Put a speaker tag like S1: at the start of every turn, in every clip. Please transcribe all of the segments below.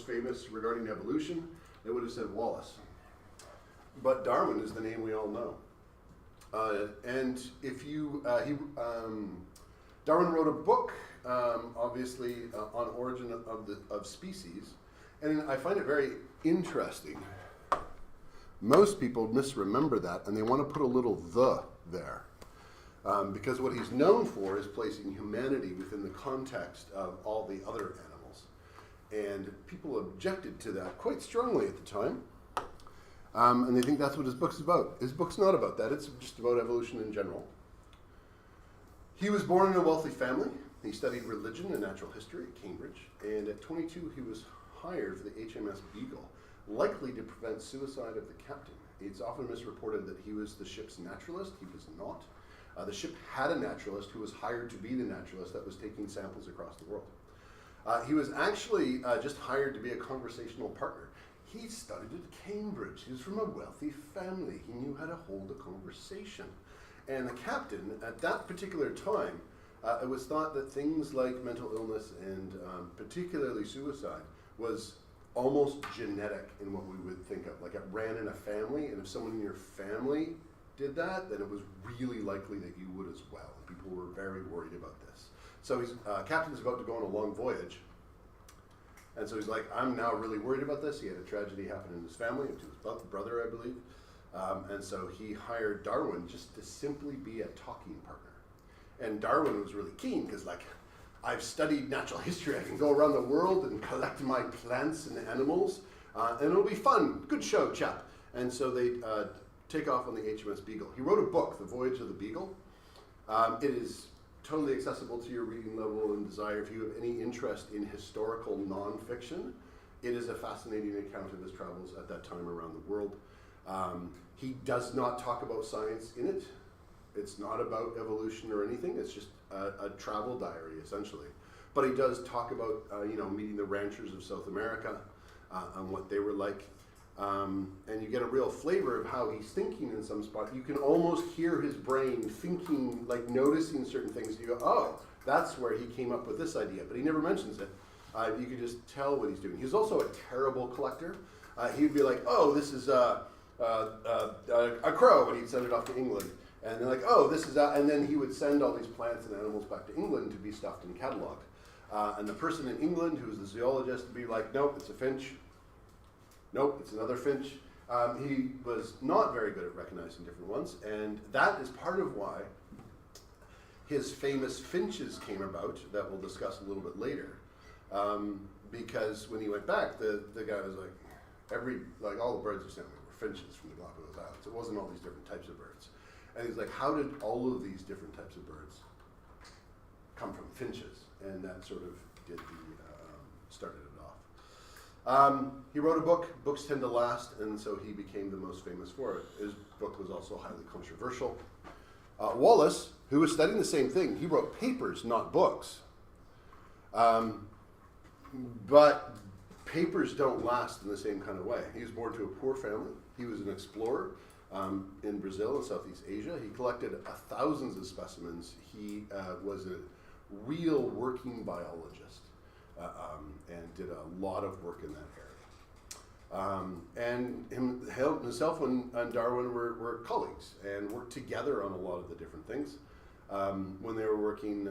S1: famous regarding evolution, they would have said Wallace. But Darwin is the name we all know. And if you, Darwin wrote a book, obviously, on origin of species, and I find it very interesting. Most people misremember that, and they want to put a little "the" there. Because what he's known for is placing humanity within the context of all the other animals. And people objected to that quite strongly at the time. And they think that's what his book's about. His book's not about that. It's just about evolution in general. He was born in a wealthy family. He studied religion and natural history at Cambridge. And at 22, he was hired for the HMS Beagle, likely to prevent suicide of the captain. It's often misreported that he was the ship's naturalist. He was not. The ship had a naturalist who was hired to be the naturalist that was taking samples across the world. He was actually just hired to be a conversational partner. He studied at Cambridge. He was from a wealthy family. He knew how to hold a conversation. And the captain, at that particular time, it was thought that things like mental illness and particularly suicide was almost genetic in what we would think of. Like it ran in a family, and if someone in your family did that, then it was really likely that you would as well. People were very worried about this. So his captain's about to go on a long voyage, and so he's like, I'm now really worried about this. He had a tragedy happen in his family, to his brother, I believe. And so he hired Darwin just to simply be a talking partner. And Darwin was really keen because, like, I've studied natural history. I can go around the world and collect my plants and animals, and it'll be fun. Good show, chap. And so they take off on the HMS Beagle. He wrote a book, The Voyage of the Beagle. It is totally accessible to your reading level and desire. If you have any interest in historical nonfiction, it is a fascinating account of his travels at that time around the world. He does not talk about science in it. It's not about evolution or anything. It's just a travel diary, essentially. But he does talk about, meeting the ranchers of South America and what they were like. And you get a real flavor of how he's thinking in some spots. You can almost hear his brain thinking, like noticing certain things. You go, oh, that's where he came up with this idea. But he never mentions it. You can just tell what he's doing. He's also a terrible collector. He'd be like, oh, this is a crow, and he'd send it off to England. And they're like, oh, this is and then he would send all these plants and animals back to England to be stuffed and cataloged. And the person in England, who's the zoologist, would be like, nope, it's a finch. Nope, it's another finch. He was not very good at recognizing different ones, and that is part of why his famous finches came about, that we'll discuss a little bit later. Because when he went back, the guy was like, all the birds he sent me were finches from the Galapagos Islands. It wasn't all these different types of birds. And he's like, how did all of these different types of birds come from finches? And that sort of started it off. He wrote a book. Books tend to last, and so he became the most famous for it. His book was also highly controversial. Wallace, who was studying the same thing, he wrote papers, not books. But papers don't last in the same kind of way. He was born to a poor family. He was an explorer in Brazil and Southeast Asia. He collected thousands of specimens. He was a real working biologist and did a lot of work in that area. And himself and Darwin were colleagues and worked together on a lot of the different things. When they were working,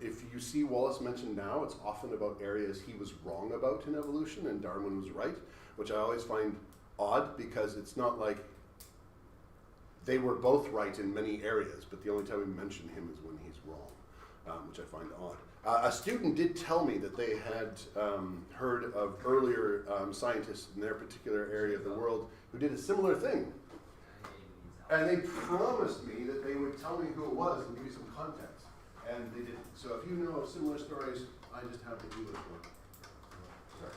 S1: if you see Wallace mentioned now, it's often about areas he was wrong about in evolution and Darwin was right, which I always find odd because it's not like they were both right in many areas, but the only time we mention him is when he's wrong, which I find odd. A student did tell me that they had heard of earlier scientists in their particular area of the world who did a similar thing. And they promised me that they would tell me who it was and give me some context. And they didn't. So if you know of similar stories, I just have the English one. Sorry.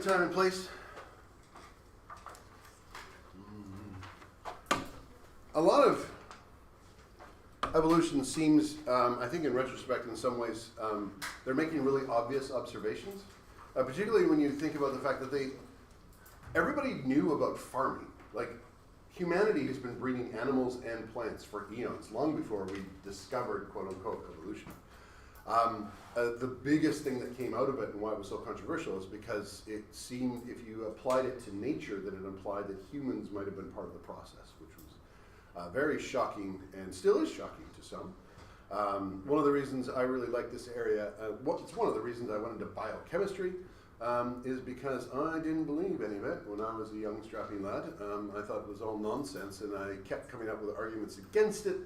S1: the time and place. A lot of evolution seems, I think in retrospect in some ways, they're making really obvious observations, particularly when you think about the fact that everybody knew about farming. Like, humanity has been breeding animals and plants for eons, long before we discovered quote-unquote evolution. The biggest thing that came out of it and why it was so controversial is because it seemed, if you applied it to nature, that it implied that humans might have been part of the process, which was very shocking and still is shocking to some. One of the reasons I really like this area, it's one of the reasons I went into biochemistry, is because I didn't believe any of it when I was a young strapping lad. I thought it was all nonsense, and I kept coming up with arguments against it.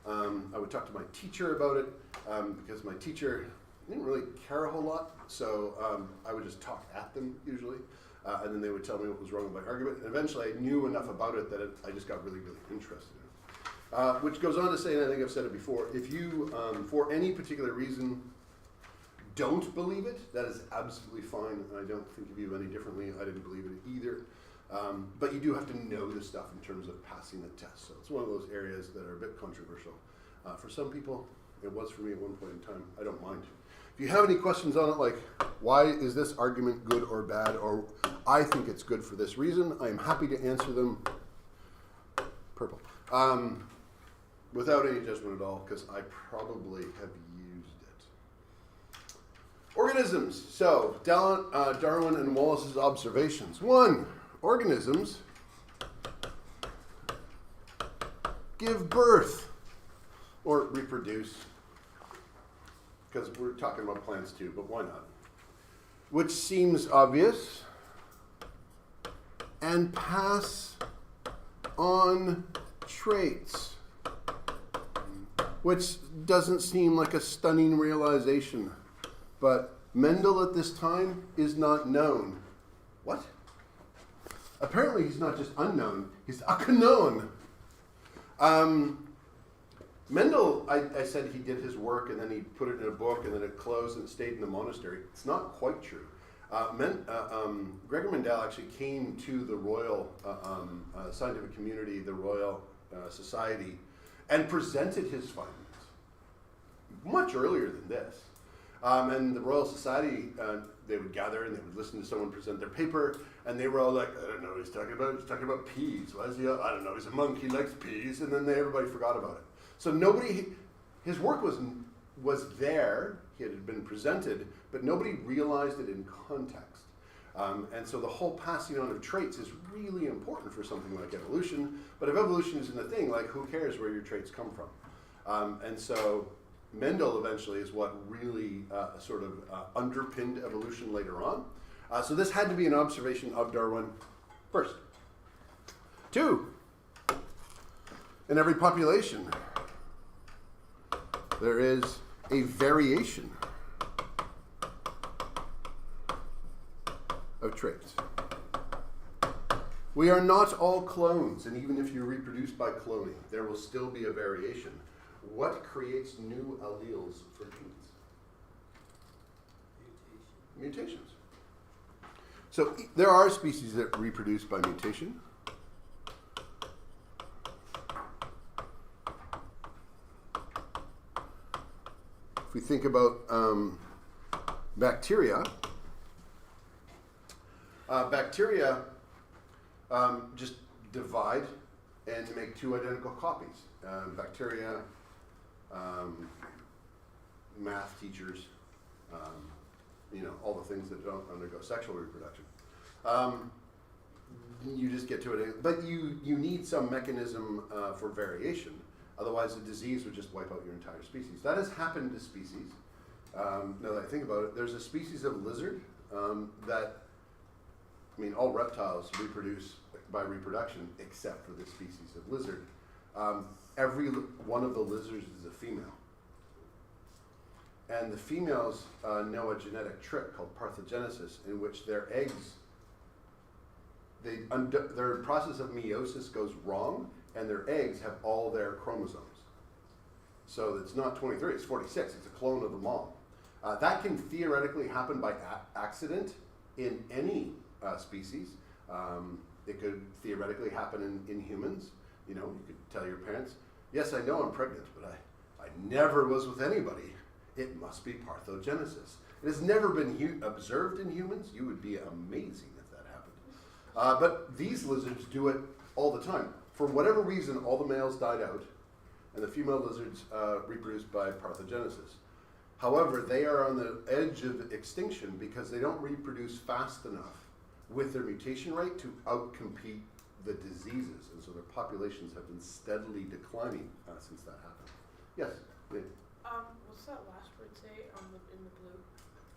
S1: I would talk to my teacher about it, because my teacher didn't really care a whole lot, so I would just talk at them usually, and then they would tell me what was wrong with my argument, and eventually I knew enough about it that I just got really, really interested in it. Which goes on to say, and I think I've said it before, if you, for any particular reason, don't believe it, that is absolutely fine. I don't think of you any differently. I didn't believe it either. But you do have to know this stuff in terms of passing the test. So it's one of those areas that are a bit controversial. For some people, it was for me at one point in time. I don't mind. If you have any questions on it, like why is this argument good or bad, or I think it's good for this reason, I am happy to answer them. Purple. Without any judgment at all, because I probably have used it. Organisms. So, Darwin and Wallace's observations. 1. Organisms give birth or reproduce, because we're talking about plants too, but why not? Which seems obvious, and pass on traits, which doesn't seem like a stunning realization, but Mendel at this time is not known. What? Apparently he's not just unknown, he's unknown. Mendel, I said he did his work and then he put it in a book and then it closed and stayed in the monastery. It's not quite true. Gregor Mendel actually came to the Royal Scientific Community, the Royal Society, and presented his findings much earlier than this. And the Royal Society, they would gather and they would listen to someone present their paper, and they were all like, I don't know what he's talking about. He's talking about peas. Why is he? I don't know. He's a monk. He likes peas. And then everybody forgot about it. So his work was there. It had been presented, but nobody realized it in context. And so the whole passing on of traits is really important for something like evolution. But if evolution isn't a thing, like who cares where your traits come from? And so Mendel eventually is what really sort of underpinned evolution later on. So this had to be an observation of Darwin first. 2, in every population, there is a variation of traits. We are not all clones, and even if you reproduce by cloning, there will still be a variation. What creates new alleles for genes? Mutations. So there are species that reproduce by mutation. If we think about bacteria, bacteria just divide and make 2 identical copies. Bacteria, math teachers, all the things that don't undergo sexual reproduction. You just get to it, but you need some mechanism for variation. Otherwise, the disease would just wipe out your entire species. That has happened to species. Now that I think about it, there's a species of lizard all reptiles reproduce by reproduction except for the species of lizard. Every one of the lizards is a female. And the females know a genetic trick called parthenogenesis, in which their eggs, their process of meiosis goes wrong, and their eggs have all their chromosomes. So it's not 23, it's 46. It's a clone of the mom. That can theoretically happen by accident, in any species. It could theoretically happen in humans. You know, you could tell your parents, yes, I know I'm pregnant, but I never was with anybody. It must be parthenogenesis. It has never been observed in humans. You would be amazing if that happened. But these lizards do it all the time. For whatever reason, all the males died out, and the female lizards reproduced by parthenogenesis. However, they are on the edge of extinction because they don't reproduce fast enough with their mutation rate to outcompete the diseases, and so their populations have been steadily declining since that happened. Yes, Dave?
S2: What's that last word say in the blue?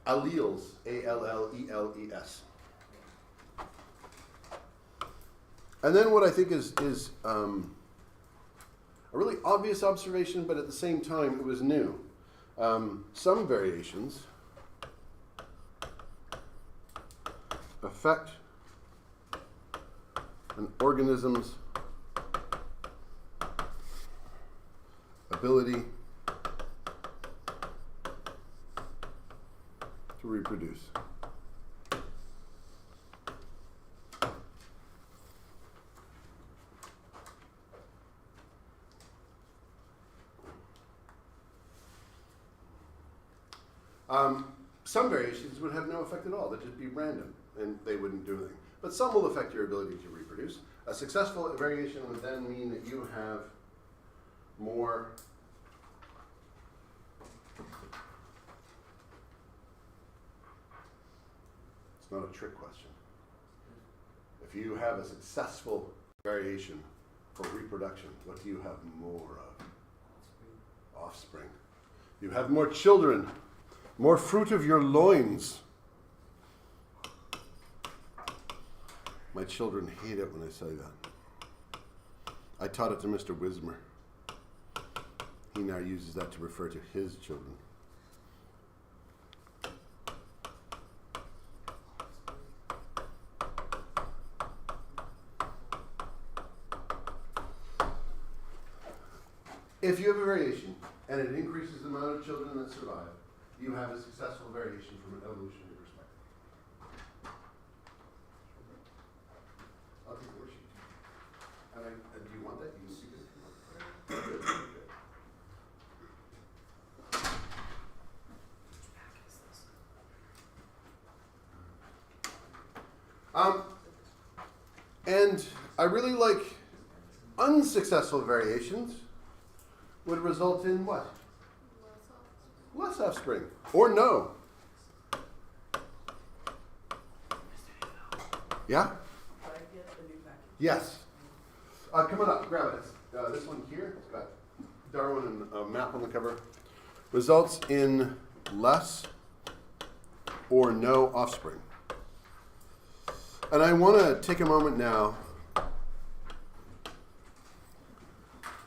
S1: Alleles, A-L-L-E-L-E-S. And then what I think is a really obvious observation, but at the same time it was new. Some variations affect an organism's ability to reproduce. Some variations would have no effect at all. They'd just be random, and they wouldn't do anything. But some will affect your ability to reproduce. A successful variation would then mean that you have more it's not a trick question. If you have a successful variation for reproduction, what do you have more of? Offspring. You have more children. More fruit of your loins. My children hate it when I say that. I taught it to Mr. Wismer. He now uses that to refer to his children. If you have a variation and it increases the amount of children that survive, you have a successful variation from an evolutionary perspective. I'll take the worksheet. And do you want that? You can see it. And I really like unsuccessful variations would result in what? Less offspring, or no. Yeah? Yes. Come on up, grab it. This one here, it's got Darwin and a map on the cover. Results in less or no offspring. And I want to take a moment now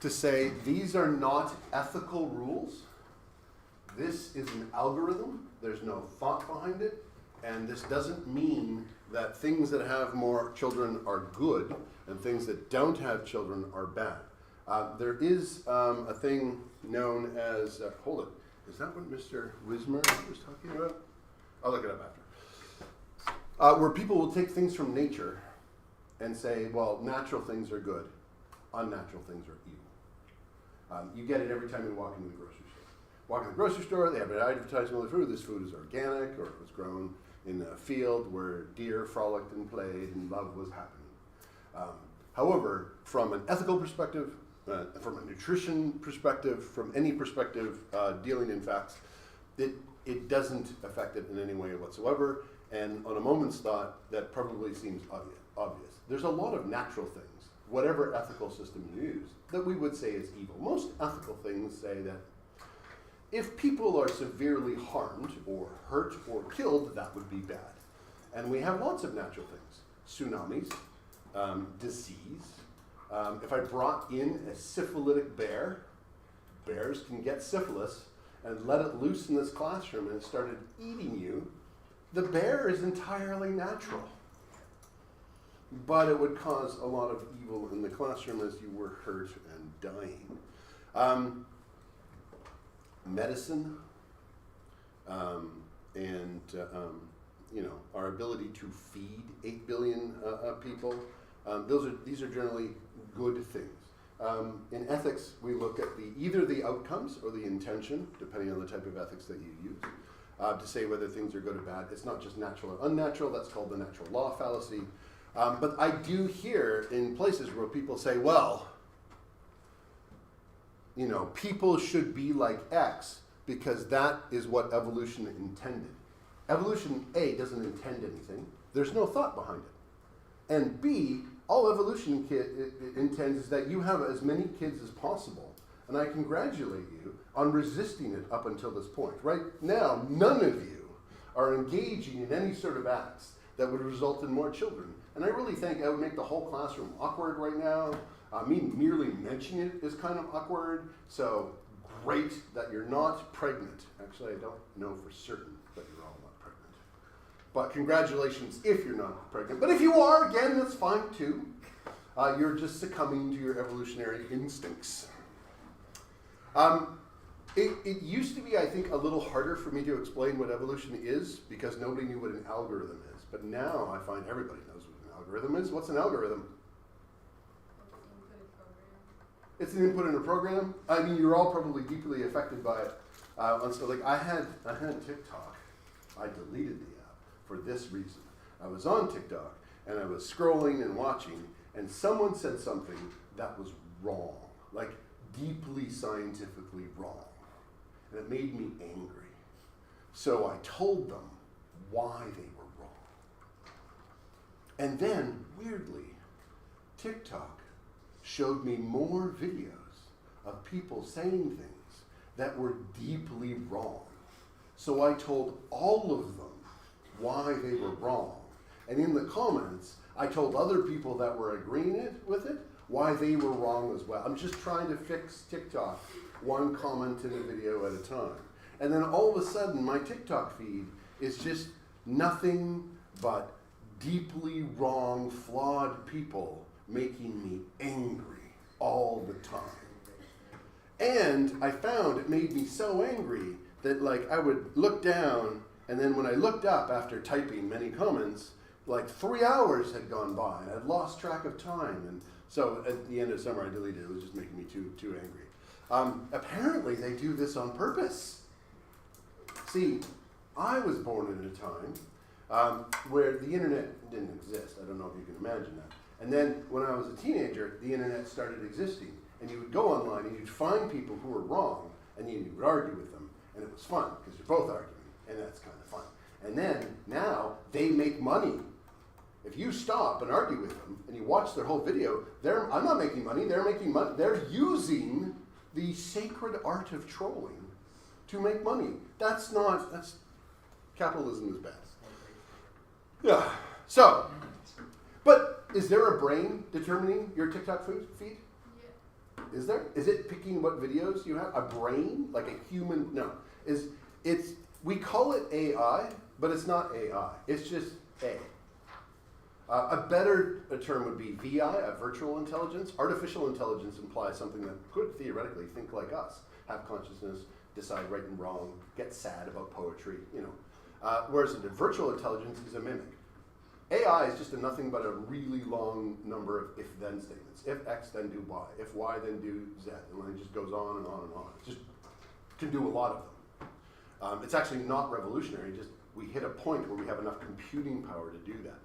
S1: to say these are not ethical rules. This is an algorithm. There's no thought behind it. And this doesn't mean that things that have more children are good and things that don't have children are bad. There is a thing known as, hold it, is that what Mr. Wismer was talking about? I'll look it up after. Where people will take things from nature and say, well, natural things are good, unnatural things are evil. You get it every time you walk into the grocery store. Walk in the grocery store, they have an advertisement of the food. This food is organic, or it was grown in a field where deer frolicked and played and love was happening. However, from an ethical perspective, from a nutrition perspective, from any perspective dealing in facts, it doesn't affect it in any way whatsoever. And on a moment's thought, that probably seems obvious. There's a lot of natural things, whatever ethical system you use, that we would say is evil. Most ethical things say that if people are severely harmed or hurt or killed, that would be bad. And we have lots of natural things. Tsunamis, disease. If I brought in a syphilitic bear, bears can get syphilis, and let it loose in this classroom and it started eating you, the bear is entirely natural. But it would cause a lot of evil in the classroom as you were hurt and dying. Medicine and our ability to feed 8 billion people. These are generally good things. In ethics, we look at either the outcomes or the intention, depending on the type of ethics that you use, to say whether things are good or bad. It's not just natural or unnatural. That's called the natural law fallacy. But I do hear in places where people say, well, people should be like X because that is what evolution intended. Evolution, A, doesn't intend anything. There's no thought behind it. And B, all evolution intends is that you have as many kids as possible. And I congratulate you on resisting it up until this point. Right now, none of you are engaging in any sort of acts that would result in more children. And I really think I would make the whole classroom awkward right now. Me merely mentioning it is kind of awkward. So great that you're not pregnant. Actually, I don't know for certain that you're all not pregnant. But congratulations if you're not pregnant. But if you are, again, that's fine too. You're just succumbing to your evolutionary instincts. It used to be, I think, a little harder for me to explain what evolution is because nobody knew what an algorithm is. But now I find everybody knows what an algorithm is. What's an algorithm? It's an input in a program. I mean, you're all probably deeply affected by it. So, like, I had TikTok. I deleted the app for this reason. I was on TikTok and I was scrolling and watching, and someone said something that was wrong, like deeply scientifically wrong, and it made me angry. So I told them why they were wrong. And then, weirdly, TikTok showed me more videos of people saying things that were deeply wrong. So I told all of them why they were wrong. And in the comments, I told other people that were agreeing with it why they were wrong as well. I'm just trying to fix TikTok one comment in a video at a time. And then all of a sudden, my TikTok feed is just nothing but deeply wrong, flawed people making me angry all the time. And I found it made me so angry that, like, I would look down, and then when I looked up after typing many comments, like 3 hours had gone by, and I'd lost track of time. And so at the end of summer, I deleted it. It was just making me too angry. Apparently, they do this on purpose. See, I was born in a time where the internet didn't exist. I don't know if you can imagine that. And then when I was a teenager, the internet started existing. And you would go online and you'd find people who were wrong, and you would argue with them. And it was fun, because you're both arguing, and that's kind of fun. And then, now, they make money. If you stop and argue with them, and you watch their whole video, I'm not making money, they're making money. They're using the sacred art of trolling to make money. That's capitalism is bad. Yeah, so, but is there a brain determining your TikTok feed? Is there? Is it picking what videos you have? A brain? Like a human? No. We call it AI, but it's not AI. It's just A. A better term would be VI, a virtual intelligence. Artificial intelligence implies something that could theoretically think like us, have consciousness, decide right and wrong, get sad about poetry, whereas a virtual intelligence is a mimic. AI is just nothing but a really long number of if-then statements. If X, then do Y. If Y, then do Z. And then it just goes on and on and on. It just can do a lot of them. It's actually not revolutionary. Just we hit a point where we have enough computing power to do that.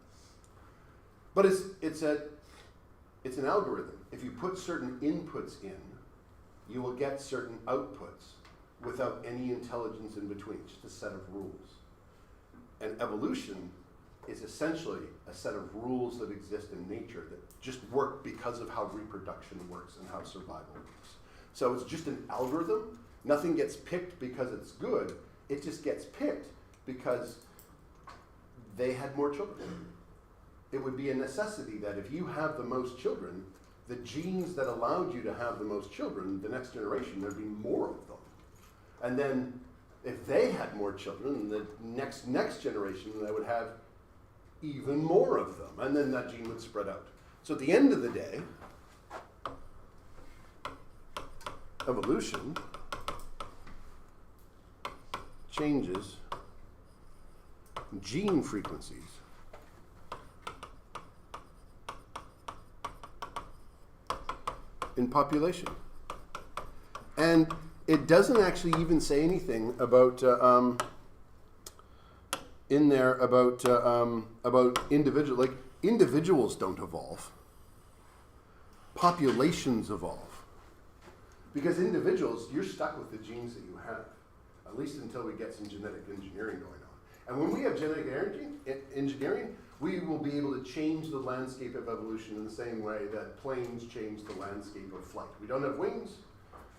S1: But it's an algorithm. If you put certain inputs in, you will get certain outputs without any intelligence in between. Just a set of rules. And evolution is essentially a set of rules that exist in nature that just work because of how reproduction works and how survival works. So it's just an algorithm. Nothing gets picked because it's good. It just gets picked because they had more children. It would be a necessity that if you have the most children, the genes that allowed you to have the most children, the next generation, there'd be more of them. And then if they had more children, the next generation, they would have even more of them, and then that gene would spread out. So at the end of the day, evolution gene frequencies. In population. And it doesn't actually even say anything about in there about individual, like individuals don't evolve. Populations evolve. Because individuals, you're stuck with the genes that you have, at least until we get some genetic engineering going on. And when we have genetic engineering, we will be able to change the landscape of evolution in the same way that planes change the landscape of flight. We don't have wings,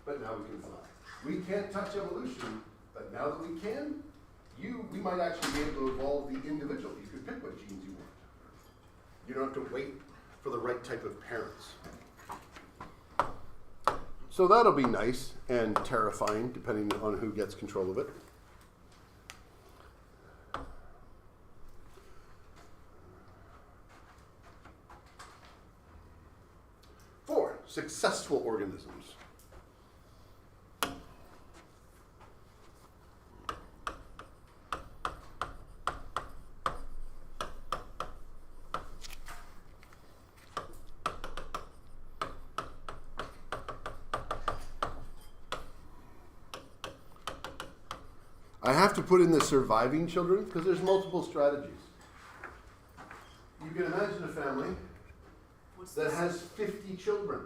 S1: but now we can fly. We can't touch evolution, but now that we can, we might actually be able to evolve the individual. You can pick what genes you want. You don't have to wait for the right type of parents. So that'll be nice and terrifying, depending on who gets control of it. Four, successful organisms. I have to put in the surviving children because there's multiple strategies. You can imagine a family that has 50 children.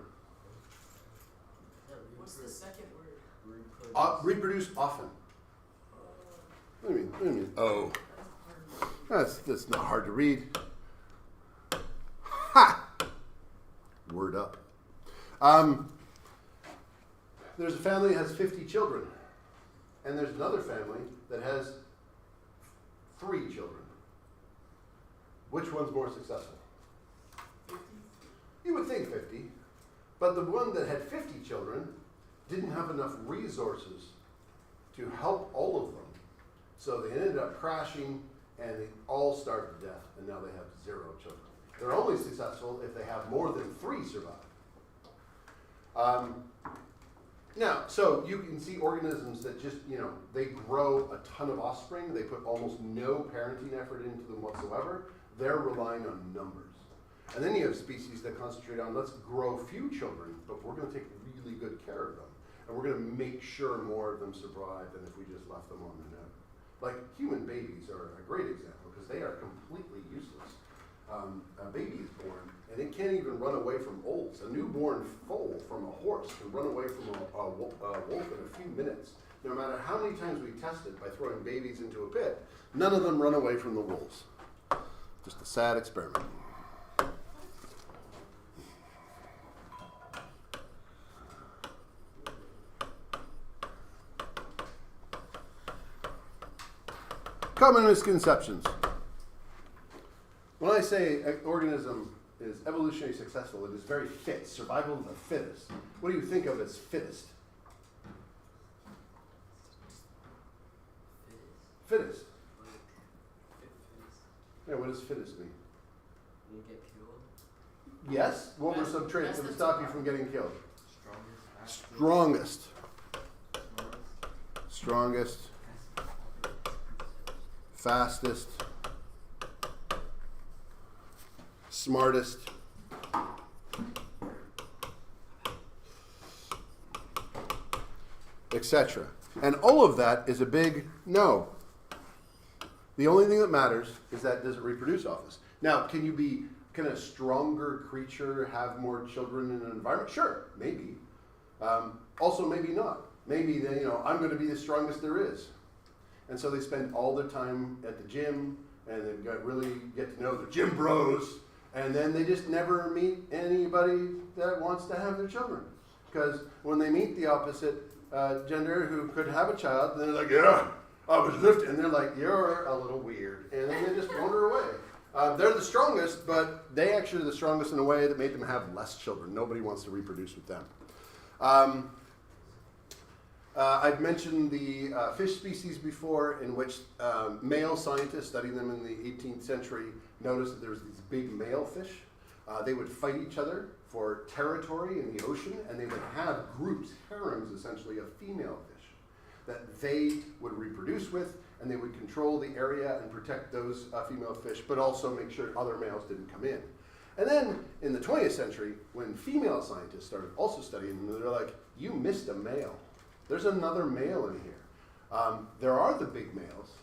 S2: What's the second word?
S1: Reproduce often. What do you mean? Oh. That's not hard to read. Ha! Word up. There's a family that has 50 children. And there's another family that has 3 children. Which one's more successful?
S2: 50?
S1: You would think 50. But the one that had 50 children didn't have enough resources to help all of them. So they ended up crashing and they all starved to death. And now they have 0 children. They're only successful if they have more than 3 survive. Now, so you can see organisms that just, they grow a ton of offspring. They put almost no parenting effort into them whatsoever. They're relying on numbers. And then you have species that concentrate on, let's grow few children, but we're going to take really good care of them. And we're going to make sure more of them survive than if we just left them on their own. Like human babies are a great example because they are completely useless. A baby is born and it can't even run away from wolves. A newborn foal from a horse can run away from a wolf in a few minutes. No matter how many times we test it by throwing babies into a pit, none of them run away from the wolves. Just a sad experiment. Common misconceptions. When I say an organism is evolutionarily successful, it is very fit, survival of the fittest. What do you think of as fittest? Fittest. Yeah, what does fittest mean?
S3: You get killed.
S1: Yes? What were some traits that would stop you from getting killed?
S3: Strongest.
S1: Strongest. Fastest. Smartest. Etc. And all of that is a big no. The only thing that matters is that does it reproduce off us. Now, can a stronger creature have more children in an environment? Sure, maybe. Also, maybe not. Maybe I'm going to be the strongest there is. And so they spend all their time at the gym and they really get to know the gym bros. And then they just never meet anybody that wants to have their children. Because when they meet the opposite gender who could have a child, then they're like, yeah, I was lifting. And they're like, you're a little weird. And then they just wander away. They're the strongest, but they actually are the strongest in a way that made them have less children. Nobody wants to reproduce with them. I've mentioned the fish species before, in which male scientists studying them in the 18th century noticed that there was these big male fish. They would fight each other for territory in the ocean, and they would have groups, harems essentially, of female fish that they would reproduce with, and they would control the area and protect those female fish, but also make sure other males didn't come in. And then in the 20th century, when female scientists started also studying them, they're like, you missed a male. There's another male in here. There are the big males,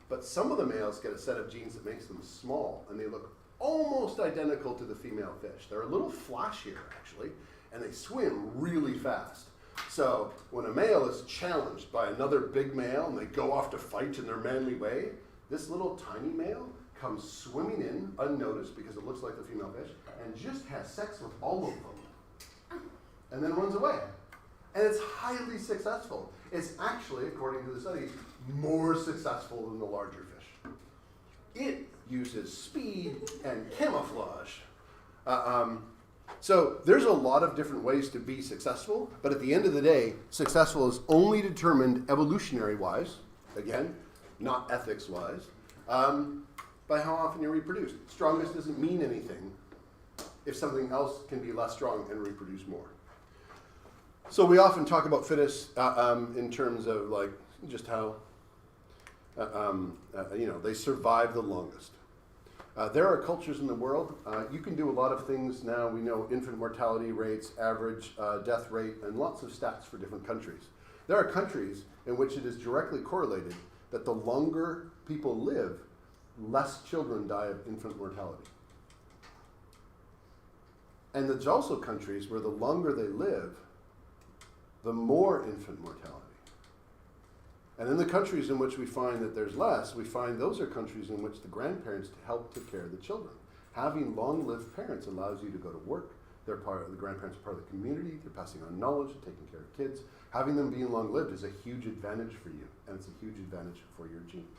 S1: but some of the males get a set of genes that makes them small, and they look almost identical to the female fish. They're a little flashier, actually, and they swim really fast. So when a male is challenged by another big male and they go off to fight in their manly way, this little tiny male comes swimming in unnoticed because it looks like the female fish and just has sex with all of them and then runs away. And it's highly successful. It's actually, according to the study, more successful than the larger fish. It uses speed and camouflage. So there's a lot of different ways to be successful, but at the end of the day, successful is only determined evolutionary-wise, again, not ethics-wise, by how often you reproduce. Strongest doesn't mean anything if something else can be less strong and reproduce more. So we often talk about fittest in terms of like just how they survive the longest. There are cultures in the world. You can do a lot of things now. We know infant mortality rates, average death rate, and lots of stats for different countries. There are countries in which it is directly correlated that the longer people live, less children die of infant mortality. And there's also countries where the longer they live, the more infant mortality. And in the countries in which we find that there's less, we find those are countries in which the grandparents help take care of the children. Having long-lived parents allows you to go to work. The grandparents are part of the community. They're passing on knowledge, taking care of kids. Having them being long-lived is a huge advantage for you, and it's a huge advantage for your genes.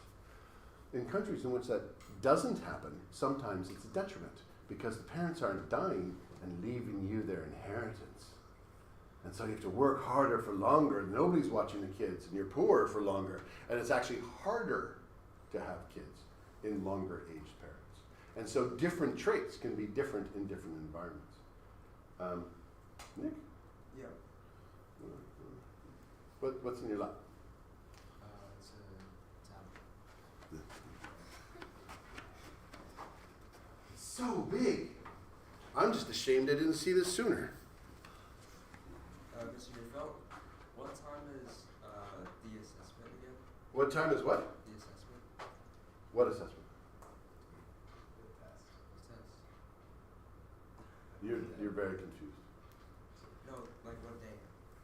S1: In countries in which that doesn't happen, sometimes it's a detriment because the parents aren't dying and leaving you their inheritance. And so you have to work harder for longer. Nobody's watching the kids, and you're poorer for longer. And it's actually harder to have kids in longer aged parents. And so different traits can be different in different environments. Nick?
S3: Yeah.
S1: What's in your lap?
S3: It's a tablet.
S1: So big. I'm just ashamed I didn't see this sooner.
S3: Mr. Neufeld, what time is the assessment again?
S1: What time is what?
S3: The assessment?
S1: What assessment?
S3: The test.
S1: You're very confused.
S3: No, like what day?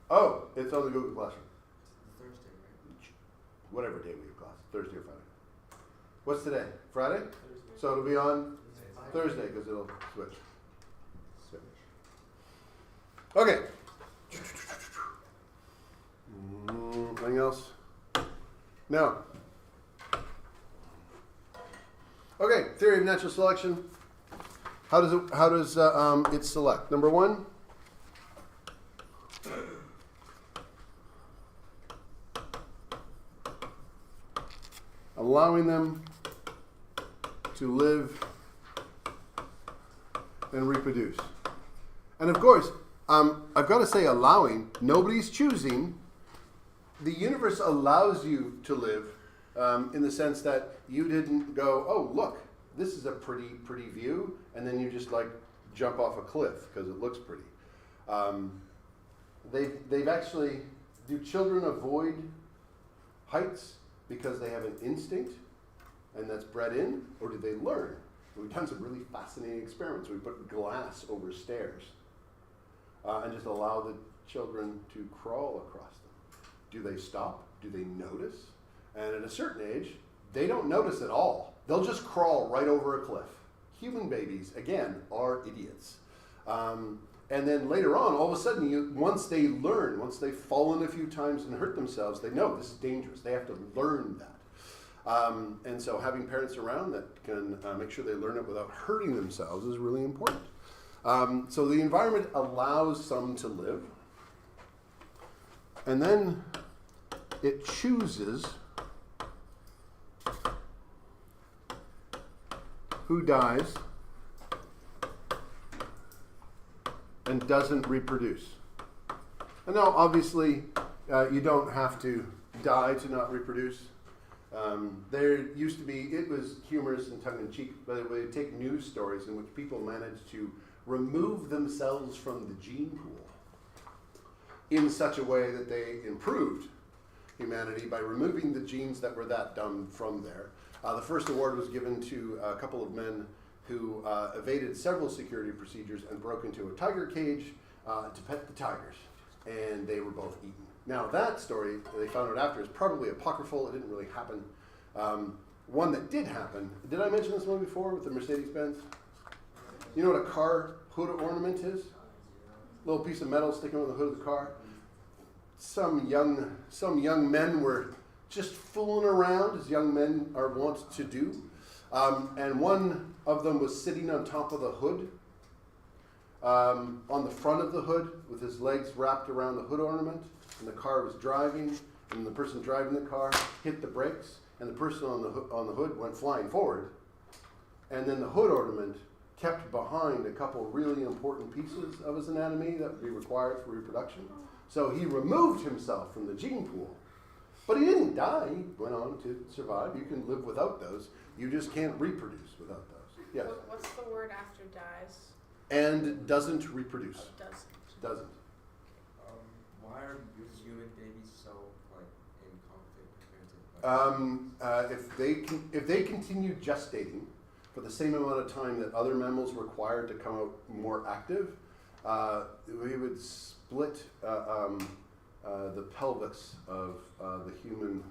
S1: Oh, it's on the Google Classroom.
S3: It's the Thursday, right?
S1: Whatever day we have class, Thursday or Friday. What's today? Friday?
S2: Thursday.
S1: So it'll be on Thursday because it'll switch. Okay. Anything else? No. Okay, theory of natural selection. How does it select? Number one, allowing them to live and reproduce. And of course, I've got to say allowing, nobody's choosing. The universe allows you to live in the sense that you didn't go, oh, look, this is a pretty view, and then you just like jump off a cliff because it looks pretty. They've actually, do children avoid heights because they have an instinct and that's bred in, or do they learn? We've done some really fascinating experiments. We put glass over stairs and just allow the children to crawl across them. Do they stop? Do they notice? And at a certain age, they don't notice at all. They'll just crawl right over a cliff. Human babies, again, are idiots. And then later on, all of a sudden, once they learn, once they've fallen a few times and hurt themselves, they know this is dangerous. They have to learn that. And so having parents around that can make sure they learn it without hurting themselves is really important. So the environment allows some to live. And then it chooses who dies and doesn't reproduce. And now, obviously, you don't have to die to not reproduce. There used to be, it was humorous and tongue-in-cheek, but it would take news stories in which people managed to remove themselves from the gene pool in such a way that they improved humanity by removing the genes that were that dumb from there. The first award was given to a couple of men who evaded several security procedures and broke into a tiger cage to pet the tigers, and they were both eaten. Now that story, they found out after, is probably apocryphal. It didn't really happen. One that did happen, did I mention this one before with the Mercedes-Benz? You know what a car hood ornament is? Little piece of metal sticking on the hood of the car. Some young men were just fooling around, as young men are wont to do. And one of them was sitting on top of the hood, on the front of the hood, with his legs wrapped around the hood ornament, and the car was driving, and the person driving the car hit the brakes, and the person on the hood went flying forward. And then the hood ornament kept behind a couple really important pieces of his anatomy that would be required for reproduction. So he removed himself from the gene pool. But he didn't die. He went on to survive. You can live without those. You just can't reproduce without those. Yes?
S2: What's the word after dies?
S1: And doesn't reproduce.
S2: Oh, doesn't.
S1: Doesn't.
S3: Why are human babies so like in conflict compared to?
S1: If they continue gestating for the same amount of time that other mammals require to come out more active, we would split the pelvis of the human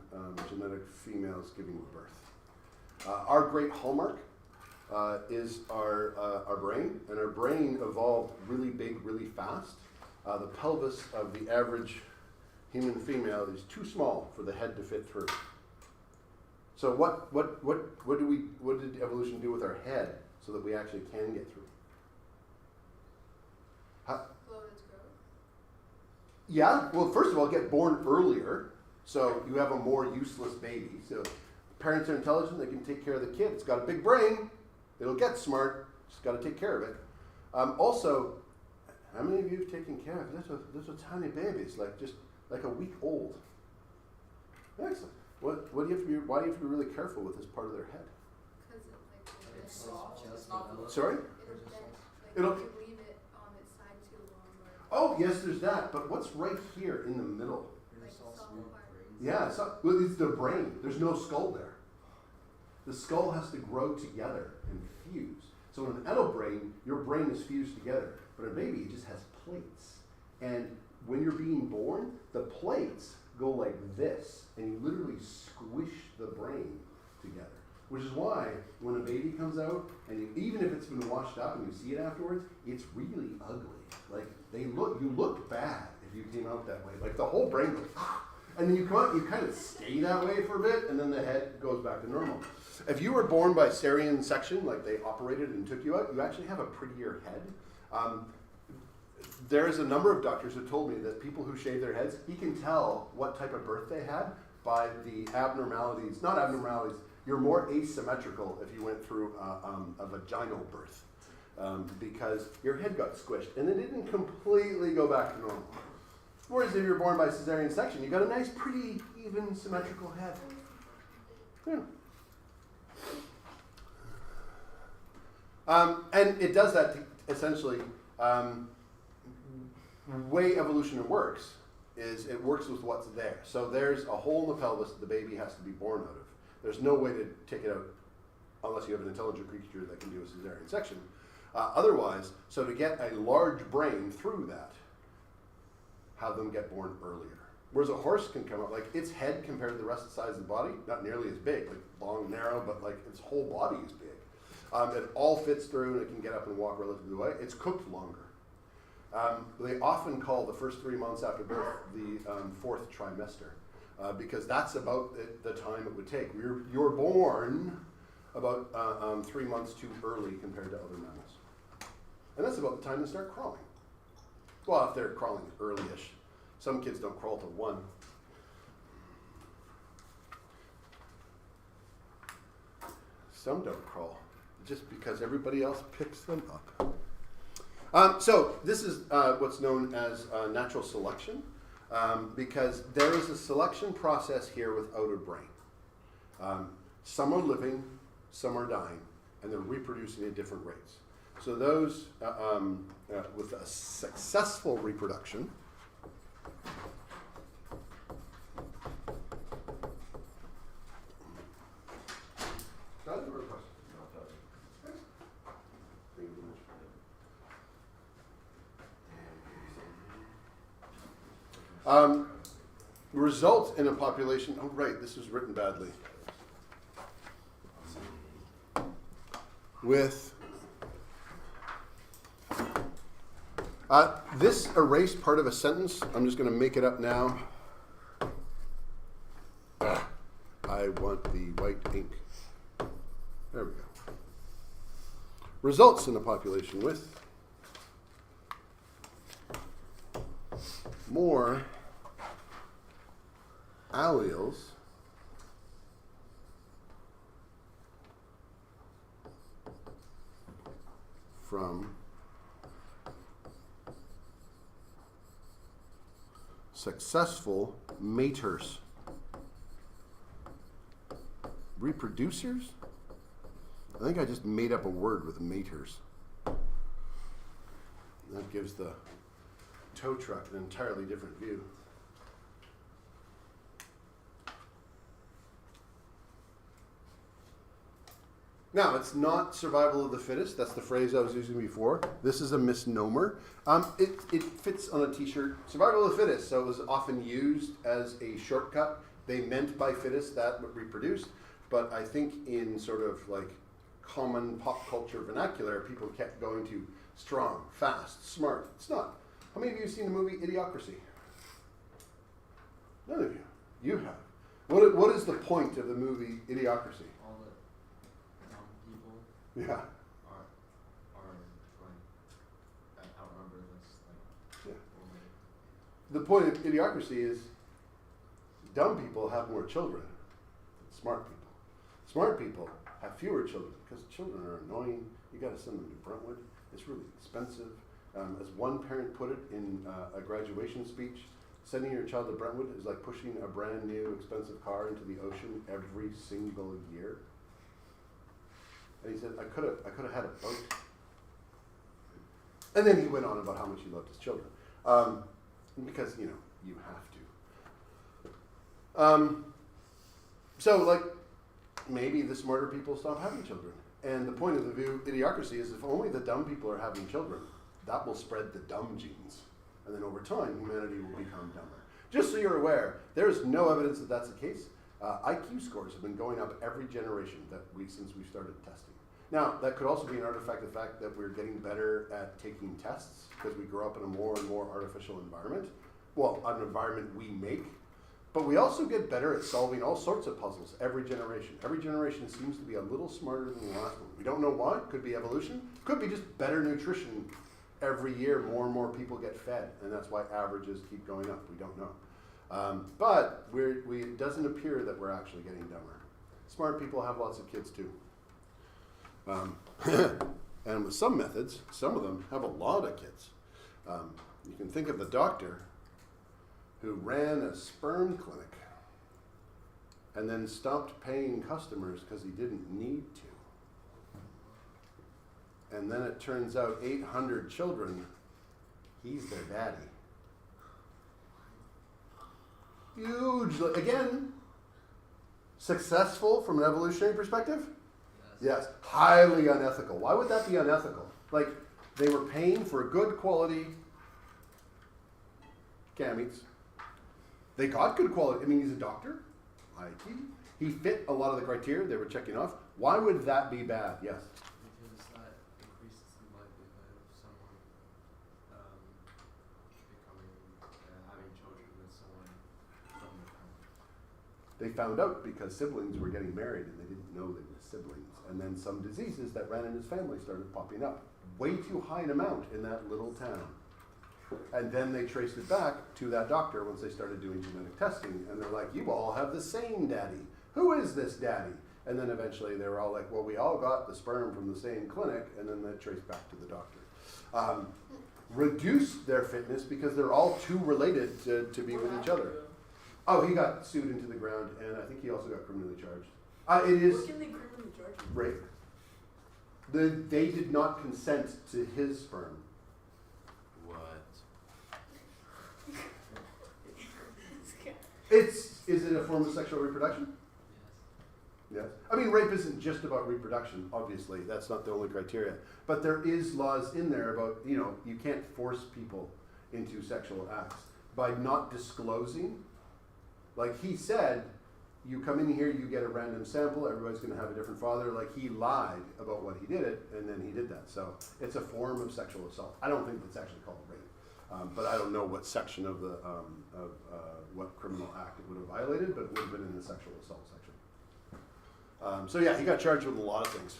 S1: genetic females giving birth. Our great hallmark is our brain, and our brain evolved really big, really fast. The pelvis of the average human female is too small for the head to fit through. So what did evolution do with our head so that we actually can get through?
S4: Slow its growth.
S1: Yeah, well, first of all, get born earlier, so you have a more useless baby. So parents are intelligent, they can take care of the kid. It's got a big brain, it'll get smart, just got to take care of it. Also, how many of you have taken care of little tiny babies, just like a week old? Excellent. Why do you have to be really careful with this part of their head?
S4: Because
S5: It's
S4: it's
S5: soft,
S3: just
S5: it's not
S3: developed.
S1: Sorry?
S4: it'll bend.
S1: It'll-
S4: If you leave it on its side too long,
S1: Oh, yes, there's that. But what's right here in the middle?
S4: like
S3: There's all
S4: soft
S3: small
S4: part.
S3: brains.
S1: Yeah, it's the brain. There's no skull there. The skull has to grow together and fuse. So in an adult brain, your brain is fused together. But a baby just has plates. And when you're being born, the plates go like this, and you literally squish the brain together. Which is why when a baby comes out, and even if it's been washed up and you see it afterwards, it's really ugly. Like you look bad if you came out that way. Like the whole brain goes, and then you come out, you kind of stay that way for a bit, and then the head goes back to normal. If you were born by cesarean section, like they operated and took you out, you actually have a prettier head. There's a number of doctors who told me that people who shave their heads, he can tell what type of birth they had by the abnormalities, not abnormalities, you're more asymmetrical if you went through a vaginal birth because your head got squished and it didn't completely go back to normal. Whereas if you're born by cesarean section, you got a nice, pretty, even, symmetrical head. Yeah. And it does that to essentially. Way evolution works is it works with what's there. So there's a hole in the pelvis that the baby has to be born out of. There's no way to take it out unless you have an intelligent creature that can do a cesarean section. Otherwise, so to get a large brain through that, have them get born earlier. Whereas a horse can come out, like its head compared to the rest of the size of the body, not nearly as big, like long, narrow, but like its whole body is big. It all fits through and it can get up and walk relatively well. It's cooked longer. They often call the first 3 months after birth the fourth trimester because that's about the time it would take. You're born about 3 months too early compared to other mammals. And that's about the time they start crawling. Well, if they're crawling early-ish. Some kids don't crawl till 1. Some don't crawl, just because everybody else picks them up. So this is what's known as natural selection, because there is a selection process here without a brain. Some are living, some are dying, and they're reproducing at different rates. So those with a successful reproduction result in a population. Oh, right, this was written badly. With this erased part of a sentence, I'm just going to make it up now. I want the white ink. There we go. Results in a population with more alleles from successful maters. Reproducers? I think I just made up a word with maters. That gives the tow truck an entirely different view. Now, it's not survival of the fittest. That's the phrase I was using before. This is a misnomer. It fits on a t-shirt. Survival of the fittest. So it was often used as a shortcut. They meant by fittest that what reproduced. But I think in sort of like common pop culture vernacular, people kept going to strong, fast, smart. It's not. How many of you have seen the movie Idiocracy? None of you. You have. What is the point of the movie Idiocracy?
S3: All the dumb people
S1: Yeah.
S3: are like, I outnumber this, like,
S1: Yeah.
S3: woman.
S1: The point of Idiocracy is dumb people have more children than smart people. Smart people have fewer children because children are annoying. You got to send them to Brentwood. It's really expensive. As one parent put it in a graduation speech, sending your child to Brentwood is like pushing a brand new expensive car into the ocean every single year. And he said, I could have had a boat. And then he went on about how much he loved his children. Because, you have to. So, like, maybe the smarter people stop having children. And the point of the view, Idiocracy, is if only the dumb people are having children, that will spread the dumb genes. And then over time, humanity will become dumber. Just so you're aware, there's no evidence that that's the case. IQ scores have been going up every generation since we started testing. Now, that could also be an artifact of the fact that we're getting better at taking tests because we grow up in a more and more artificial environment. Well, an environment we make. But we also get better at solving all sorts of puzzles every generation. Every generation seems to be a little smarter than the last one. We don't know why. Could be evolution. Could be just better nutrition. Every year, more and more people get fed, and that's why averages keep going up. We don't know. But it doesn't appear that we're actually getting dumber. Smart people have lots of kids too. And with some methods, some of them have a lot of kids. You can think of the doctor who ran a sperm clinic and then stopped paying customers because he didn't need to. And then it turns out 800 children, he's their daddy. Huge, again, successful from an evolutionary perspective? Yes, highly unethical. Why would that be unethical? Like, they were paying for good quality gametes. They got good quality. I mean, he's a doctor. He fit a lot of the criteria they were checking off. Why would that be bad? Yes?
S3: Because that increases the likelihood of someone having children with someone from the family.
S1: They found out because siblings were getting married and they didn't know they were siblings. And then some diseases that ran in his family started popping up. Way too high an amount in that little town. And then they traced it back to that doctor once they started doing genetic testing. And they're like, you all have the same daddy. Who is this daddy? And then eventually they were all like, well, we all got the sperm from the same clinic. And then they traced back to the doctor. Reduce their fitness because they're all too related to be with each other. Oh, he got sued into the ground, and I think he also got criminally charged. It is
S2: What can they criminally charge you?
S1: rape. They did not consent to his sperm.
S5: What?
S1: Is it a form of sexual reproduction? Yes. I mean, rape isn't just about reproduction, obviously. That's not the only criteria. But there is laws in there about, you can't force people into sexual acts by not disclosing. Like he said, you come in here, you get a random sample, everybody's going to have a different father. Like he lied about what he did it, and then he did that. So it's a form of sexual assault. I don't think it's actually called rape, but I don't know what section of the what criminal act it would have violated, but it would have been in the sexual assault section. So yeah, he got charged with a lot of things.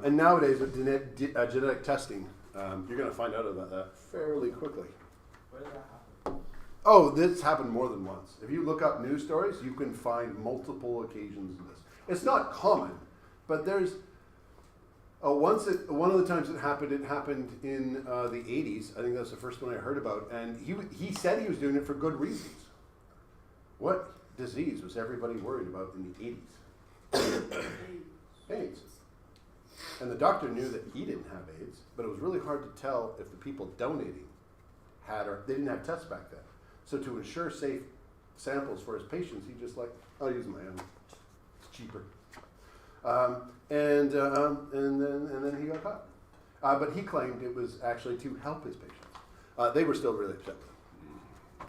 S1: And nowadays with genetic testing, you're going to find out about that fairly quickly.
S3: Where did that happen?
S1: Oh, this happened more than once. If you look up news stories, you can find multiple occasions of this. It's not common, but there's one of the times it happened in the 80s. I think that's the first one I heard about. And he said he was doing it for good reasons. What disease was everybody worried about in the 80s? AIDS. And the doctor knew that he didn't have AIDS, but it was really hard to tell if the people donating had, or they didn't have tests back then. So to ensure safe samples for his patients, he just I'll use my own. It's cheaper. And then he got caught. But he claimed it was actually to help his patients. They were still really upset with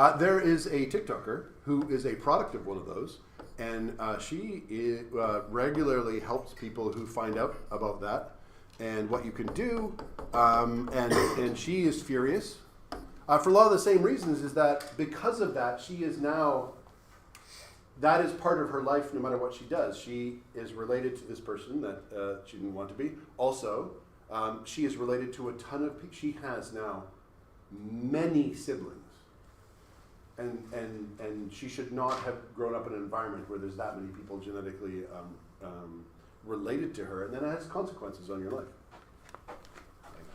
S1: him. There is a TikToker who is a product of one of those, and she regularly helps people who find out about that and what you can do. And she is furious. For a lot of the same reasons, is that because of that, she is now, that is part of her life no matter what she does. She is related to this person that she didn't want to be. Also, she is related to a ton of people. She has now many siblings. And she should not have grown up in an environment where there's that many people genetically related to her. And then it has consequences on your life.
S5: Like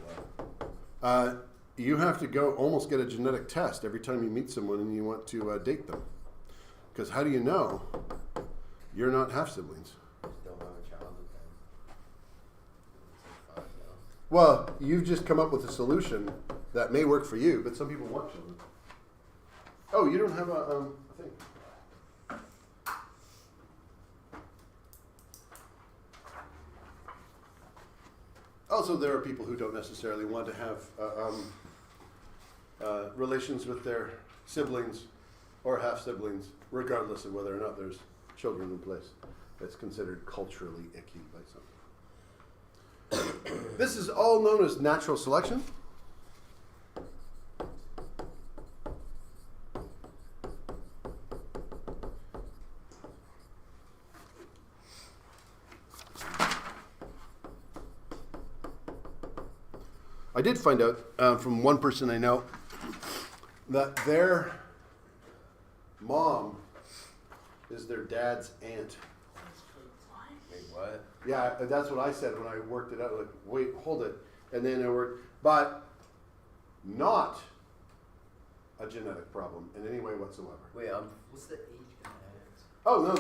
S5: what?
S1: You have to go almost get a genetic test every time you meet someone and you want to date them. Because how do you know you're not half-siblings?
S5: Just don't have a child with them. It's like 5 now.
S1: Well, you've just come up with a solution that may work for you, but some people want children. Oh, you don't have a thing. Also, there are people who don't necessarily want to have relations with their siblings or half-siblings, regardless of whether or not there's children in place. It's considered culturally icky by some. This is all known as natural selection. I did find out from one person I know that their mom is their dad's aunt.
S5: Wait, what?
S1: Yeah, that's what I said when I worked it out. Like, wait, hold it. And then I worked, but not a genetic problem in any way whatsoever.
S5: Wait, what's the age genetics?
S1: Oh no,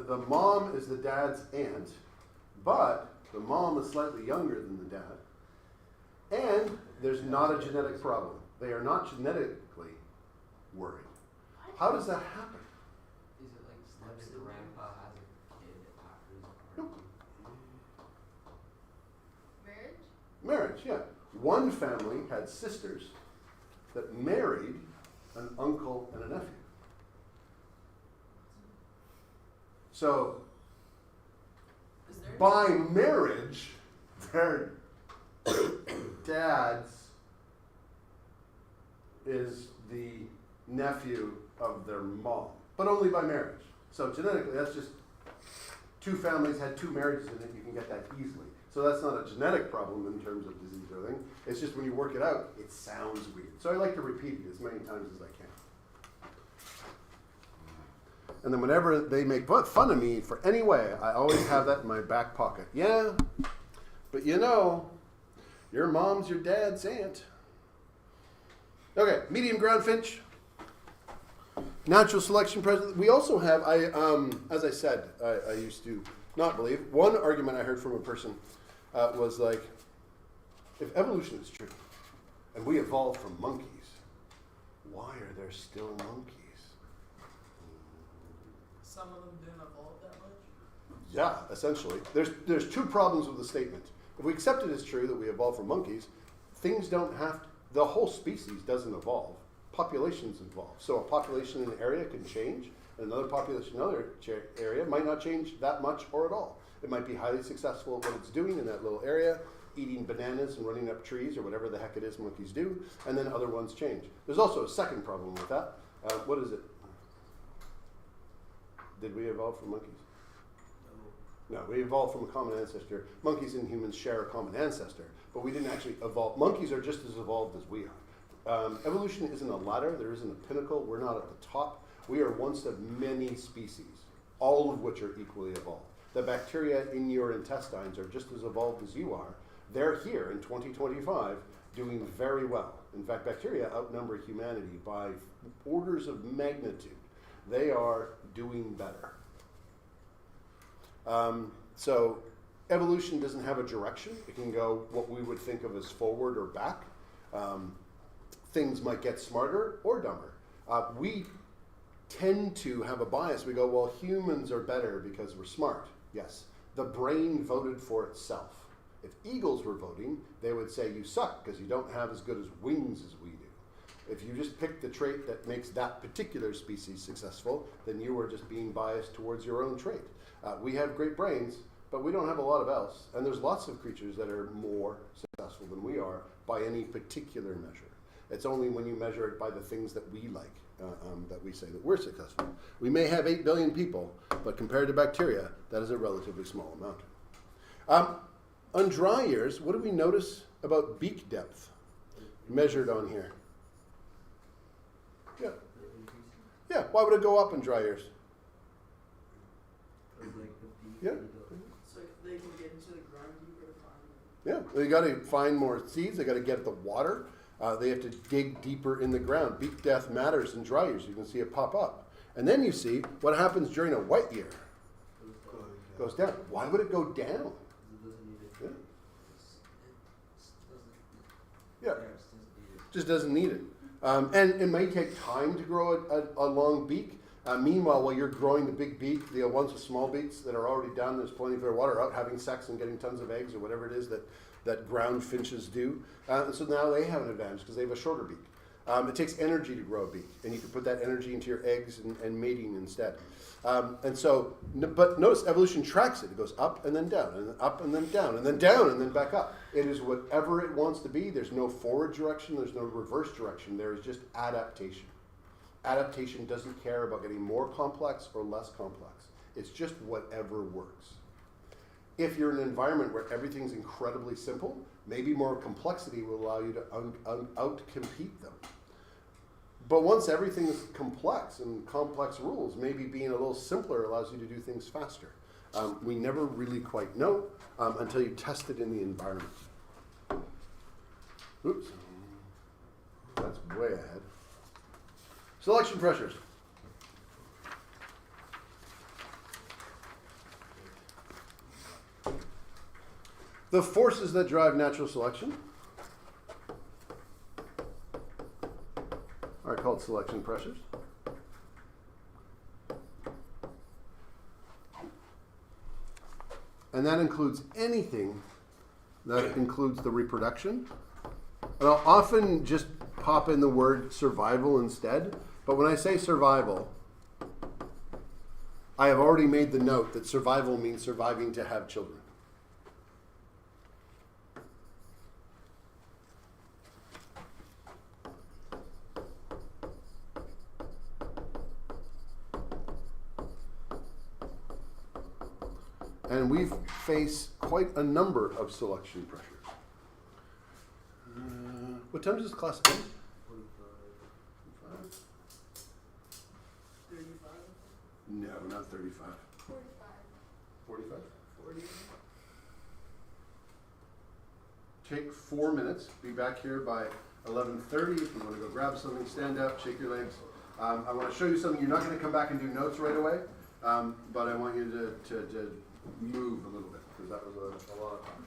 S1: the mom is the dad's aunt, but the mom is slightly younger than the dad, and there's not a genetic problem. They are not genetically worried. How does that happen?
S3: Is it like
S5: Maybe
S3: the grandpa has a kid after his
S1: Nope.
S4: Marriage?
S1: Marriage, yeah. One family had sisters that married an uncle and a nephew. So,
S2: Is there
S1: by marriage, their dad's is the nephew of their mom, but only by marriage. So genetically, that's just two families had two marriages in it. You can get that easily. So that's not a genetic problem in terms of disease or anything. It's just when you work it out, it sounds weird. So I like to repeat it as many times as I can. And then whenever they make fun of me for any way, I always have that in my back pocket. Yeah, but you know, your mom's your dad's aunt. Okay, medium ground finch. Natural selection present. We also have, as I said, I used to not believe. One argument I heard from a person was like, if evolution is true, and we evolved from monkeys, why are there still monkeys?
S2: Some of them didn't evolve that much.
S1: Yeah, essentially. There's two problems with the statement. If we accept it as true that we evolved from monkeys, things don't have to, the whole species doesn't evolve. Populations evolve. So a population in an area can change, and another population in another area might not change that much or at all. It might be highly successful at what it's doing in that little area, eating bananas and running up trees or whatever the heck it is monkeys do, and then other ones change. There's also a second problem with that. What is it? Did we evolve from monkeys? No, we evolved from a common ancestor. Monkeys and humans share a common ancestor, but we didn't actually evolve. Monkeys are just as evolved as we are. Evolution isn't a ladder. There isn't a pinnacle. We're not at the top. We are one of many species, all of which are equally evolved. The bacteria in your intestines are just as evolved as you are. They're here in 2025 doing very well. In fact, bacteria outnumber humanity by orders of magnitude. They are doing better. So evolution doesn't have a direction. It can go what we would think of as forward or back. Things might get smarter or dumber. We tend to have a bias. We go, well, humans are better because we're smart. Yes, the brain voted for itself. If eagles were voting, they would say you suck because you don't have as good as wings as we do. If you just pick the trait that makes that particular species successful, then you are just being biased towards your own trait. We have great brains, but we don't have a lot of else. And there's lots of creatures that are more successful than we are by any particular measure. It's only when you measure it by the things that we like that we say that we're successful. We may have 8 billion people, but compared to bacteria, that is a relatively small amount. On dry years, what do we notice about beak depth measured on here? Yeah. Yeah, why would it go up in dry years? Yeah.
S2: So they can get into the ground deeper to find them.
S1: Yeah, they got to find more seeds. They got to get at the water. They have to dig deeper in the ground. Beak depth matters in dry years. You can see it pop up. And then you see what happens during a wet year. It goes down. Why would it go down? Yeah. Yeah. Just doesn't need it. And it may take time to grow a long beak. Meanwhile, while you're growing the big beak, the ones with small beaks that are already done, there's plenty of their water out having sex and getting tons of eggs or whatever it is that ground finches do. And so now they have an advantage because they have a shorter beak. It takes energy to grow a beak, and you can put that energy into your eggs and mating instead. But notice evolution tracks it. It goes up and then down, and then up and then down, and then down and then back up. It is whatever it wants to be. There's no forward direction. There's no reverse direction. There is just adaptation. Adaptation doesn't care about getting more complex or less complex. It's just whatever works. If you're in an environment where everything's incredibly simple, maybe more complexity will allow you to out-compete them. But once everything is complex and complex rules, maybe being a little simpler allows you to do things faster. We never really quite know until you test it in the environment. Oops. That's way ahead. Selection pressures. The forces that drive natural selection are called selection pressures. And that includes anything that includes the reproduction. And I'll often just pop in the word survival instead. But when I say survival, I have already made the note that survival means surviving to have children. And we face quite a number of selection pressures. What time does this class end?
S2: 35?
S1: No, not 35.
S4: 45.
S1: 45?
S2: 40?
S1: Take 4 minutes. Be back here by 11:30. If you want to go grab something, stand up, shake your legs. I want to show you something. You're not going to come back and do notes right away, but I want you to move a little bit because that was a lot of time.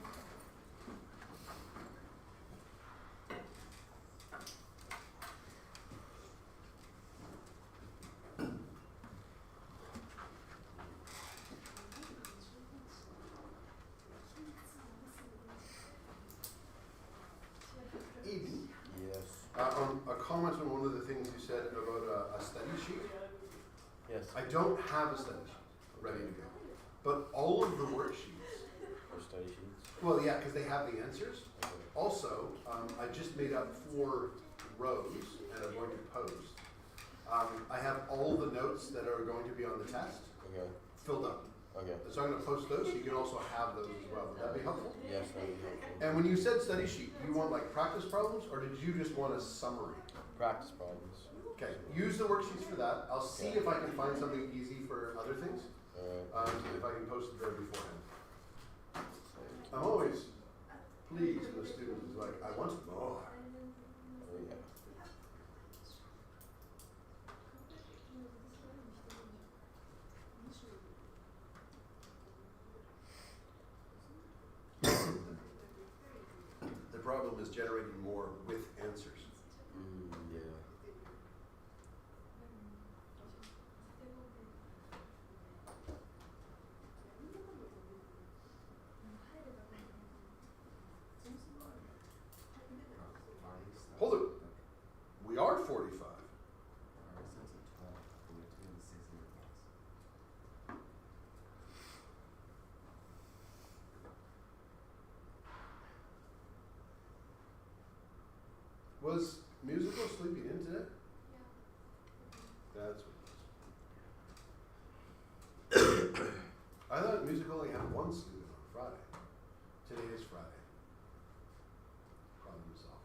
S1: Eden,
S5: Yes.
S1: a comment on one of the things you said about a study sheet.
S5: Yes.
S1: I don't have a study sheet ready to go, but all of the worksheets.
S5: Or study sheets.
S1: Well, yeah, because they have the answers.
S5: Okay.
S1: Also, I just made up 4 rows and I'm going to post. I have all the notes that are going to be on the test
S5: Okay.
S1: filled up.
S5: Okay.
S1: So I'm going to post those so you can also have those as well. Would that be helpful?
S5: Yes, that would be helpful.
S1: And when you said study sheet, do you want like practice problems or did you just want a summary?
S5: Practice problems.
S1: Okay, use the worksheets for that. I'll see if I can find something easy for other things.
S5: Alright.
S1: If I can post it there beforehand. I'm always pleased when a student is like, I want more.
S5: Oh yeah.
S1: The problem is generating more with answers.
S5: Yeah.
S1: Hold it. We are 45. Was musical sleeping in today? That's what it was. I thought musical only had one student on Friday. Today is Friday. Problem solved.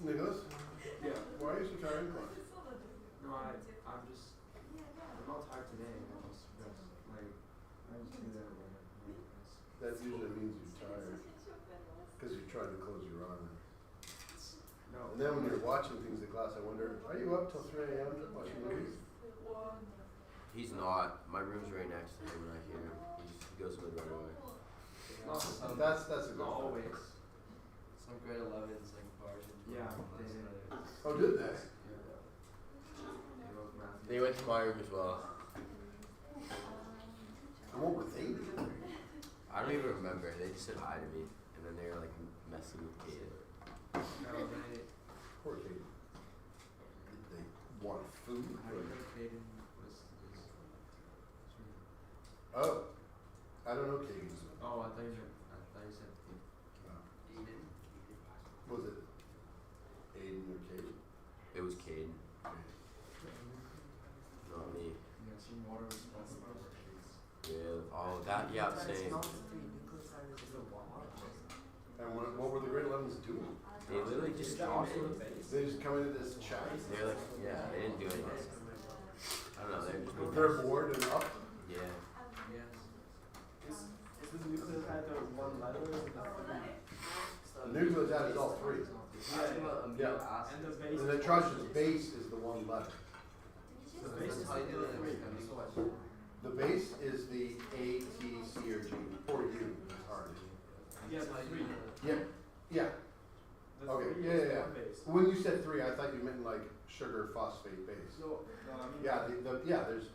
S1: Nicholas,
S3: Yeah.
S1: why are you so tired?
S3: No, I'm just, I'm not tired today. I just rest. Like, I just do that when I rest.
S1: That usually means you're tired because you're trying to close your eyes.
S3: No.
S1: And then when you're watching things in class, I wonder, are you up till 3 a.m. watching movies?
S5: He's not. My room's right next to him and I hear him. He goes to bed right away.
S3: Not,
S1: That's a good
S3: not
S1: one.
S3: always.
S6: Some grade 11s like bars.
S3: Yeah, they did.
S1: Oh, did they?
S5: They went to my room as well.
S1: And what were they doing?
S5: I don't even remember. They just said hi to me, and then they were like messing with Kaden.
S3: No, they,
S1: Poor Katie. Did they want food?
S3: I don't think Caden was.
S1: Oh, I don't know Katie's.
S3: Oh, I thought you said.
S6: Eden.
S1: Was it Aiden or Katie?
S5: It was Caden, not me.
S3: Yeah, some water was spilled on my worksheets.
S5: Yeah. Oh, that. Yeah, same.
S1: And what were the grade 11s doing?
S5: They literally just talked.
S1: They just come into this chat.
S5: They're like, yeah, they didn't do anything. I don't know. They're just. being
S1: They're
S5: nice.
S1: bored and up.
S5: Yeah.
S3: Yes.
S6: Is this nucleotide the one letter?
S1: Nucleotide is all 3.
S6: Asking about amino
S1: Yeah.
S6: acids.
S3: And the base.
S1: And the nitrogenous base is the 1 letter.
S6: The base is how you do it in this question.
S1: The base is the A, T, C, or G. Or U, it's hard.
S3: Yeah, the 3.
S1: Yeah, yeah.
S3: The
S1: Okay,
S3: 3
S1: yeah,
S3: is
S1: yeah, yeah.
S3: one base.
S1: When you said 3, I thought you meant like sugar phosphate base.
S3: So, no, I mean.
S1: Yeah, there's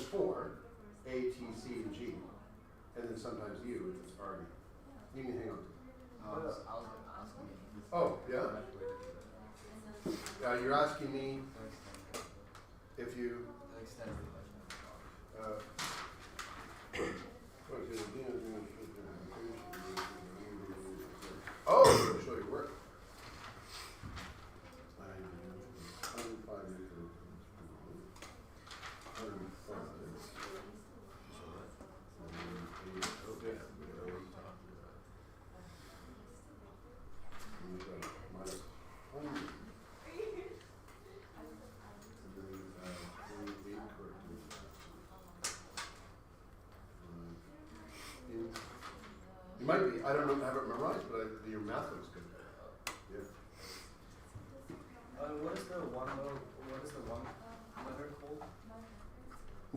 S1: 4, A, T, C, and G. And then sometimes U, if it's argon. You can hang on.
S6: I was asking you.
S1: Oh, yeah? You're asking me if you.
S6: The extent of the question.
S1: Oh, I'm going to show you work. You might be, I don't know, have it memorized, but your math looks good. Yeah.
S3: What is the one letter called?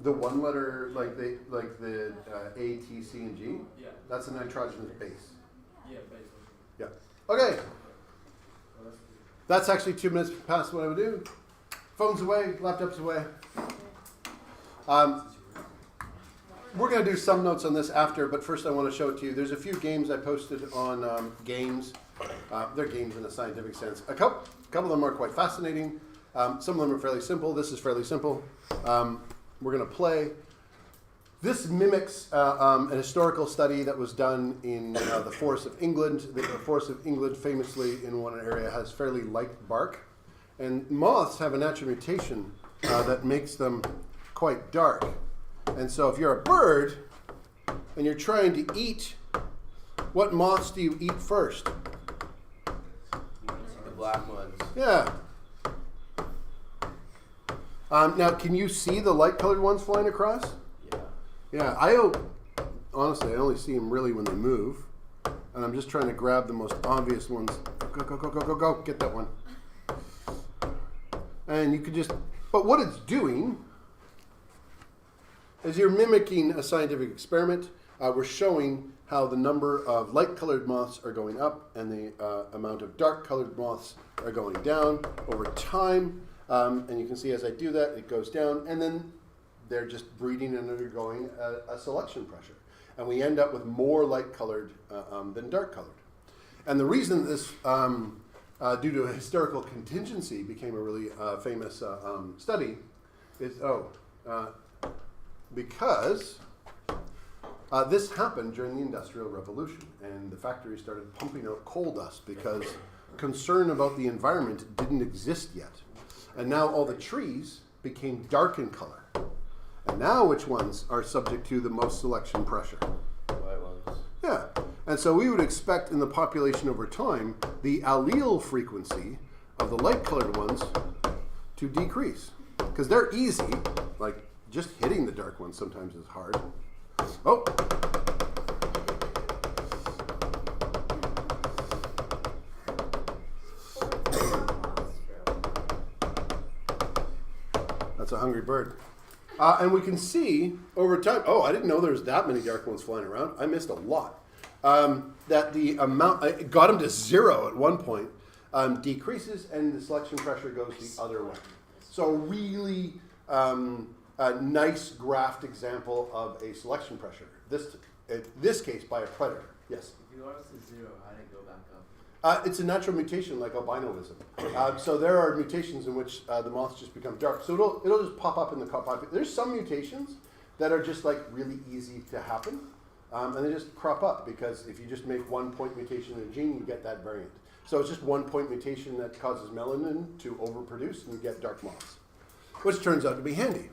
S1: The one letter, like the A, T, C, and G,
S3: Yeah.
S1: that's a nitrogenous base.
S3: Yeah, basically.
S1: Yeah. Okay,
S3: Oh, that's good.
S1: that's actually 2 minutes past what I would do. Phones away, laptops away. We're going to do some notes on this after, but first I want to show it to you. There's a few games I posted on games. They're games in a scientific sense. A couple of them are quite fascinating. Some of them are fairly simple. This is fairly simple. We're going to play. This mimics a historical study that was done in the Forest of England. The Forest of England, famously in one area, has fairly light bark. And moths have a natural mutation that makes them quite dark. And so if you're a bird and you're trying to eat, what moths do you eat first?
S5: The black ones.
S1: Yeah. Now, can you see the light-colored ones flying across?
S5: Yeah.
S1: Yeah, honestly, I only see them really when they move. And I'm just trying to grab the most obvious ones. Go, go, go, go, go, go. Get that one. And you could just, but what it's doing is you're mimicking a scientific experiment. We're showing how the number of light-colored moths are going up and the amount of dark-colored moths are going down over time. And you can see as I do that, it goes down. And then they're just breeding and undergoing a selection pressure. And we end up with more light-colored than dark-colored. And the reason this, due to a historical contingency, became a really famous study is, because this happened during the Industrial Revolution, and the factories started pumping out coal dust because concern about the environment didn't exist yet. And now all the trees became dark in color. And now which ones are subject to the most selection pressure?
S5: White ones.
S1: Yeah. And so we would expect in the population over time, the allele frequency of the light-colored ones to decrease. Because they're easy, like just hitting the dark ones sometimes is hard. Oh. That's a hungry bird. And we can see over time, I didn't know there was that many dark ones flying around. I missed a lot. That the amount, I got them to 0 at one point, decreases and the selection pressure goes the other way. So really a nice graphed example of a selection pressure. This case by a predator. Yes?
S6: If you got us to 0, how did it go back up?
S1: It's a natural mutation like albinoism. So there are mutations in which the moths just become dark. So it'll just pop up in the population. There's some mutations that are just like really easy to happen. And they just crop up because if you just make 1 point mutation in a gene, you get that variant. So it's just 1 point mutation that causes melanin to overproduce and you get dark moths, which turns out to be handy.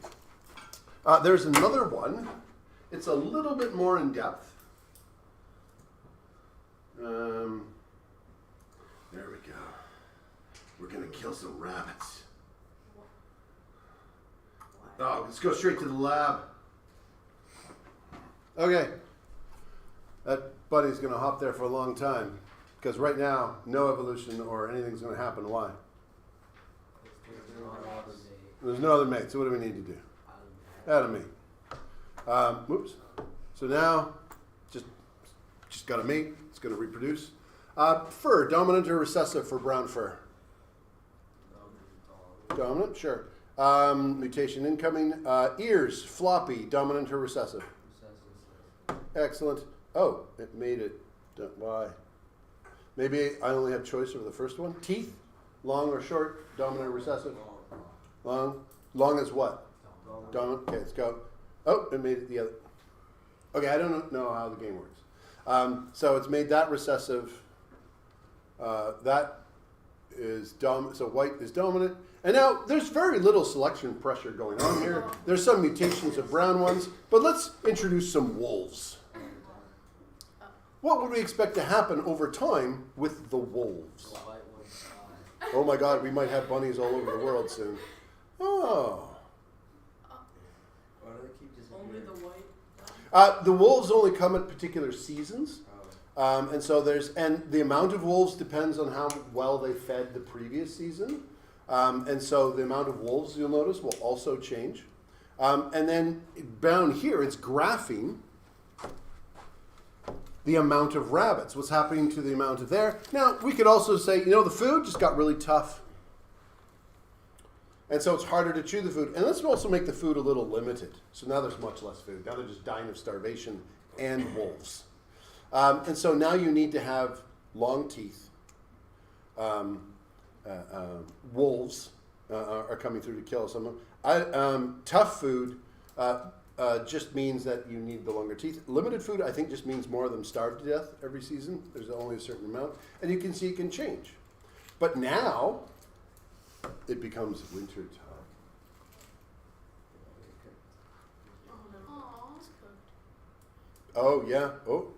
S1: There's another one. It's a little bit more in depth. There we go. We're going to kill some rabbits. Oh, let's go straight to the lab. Okay. That buddy's going to hop there for a long time. Because right now, no evolution or anything's going to happen. Why? There's no other mate. So what do we need to do? Add a mate. Whoops. So now, just got a mate. It's going to reproduce. Fur, dominant or recessive for brown fur? Dominant, sure. Mutation incoming. Ears, floppy, dominant or recessive? Excellent. Oh, it made it Why? Maybe I only have choice over the first one. Teeth, long or short, dominant or recessive? Long. Long as what? Dominant. Okay, let's go. Oh, it made it the other. Okay, I don't know how the game works. So it's made that recessive. That is so white is dominant. And now there's very little selection pressure going on here. There's some mutations of brown ones, but let's introduce some wolves. What would we expect to happen over time with the wolves? Oh my God, we might have bunnies all over the world soon. Oh.
S6: Why do they keep
S2: Only
S6: disappearing?
S2: the white.
S1: The wolves only come at particular seasons. And so and the amount of wolves depends on how well they fed the previous season. And so the amount of wolves, you'll notice, will also change. And then down here, it's graphing the amount of rabbits, what's happening to the amount of there. Now, we could also say, the food just got really tough. And so it's harder to chew the food. And let's also make the food a little limited. So now there's much less food. Now they're just dying of starvation and wolves. And so now you need to have long teeth. Wolves are coming through to kill someone. Tough food just means that you need the longer teeth. Limited food, I think, just means more of them starve to death every season. There's only a certain amount. And you can see it can change. But now, it becomes winter time.
S2: Oh no.
S4: Aw.
S2: It's cooked.
S1: Oh, yeah. Oh.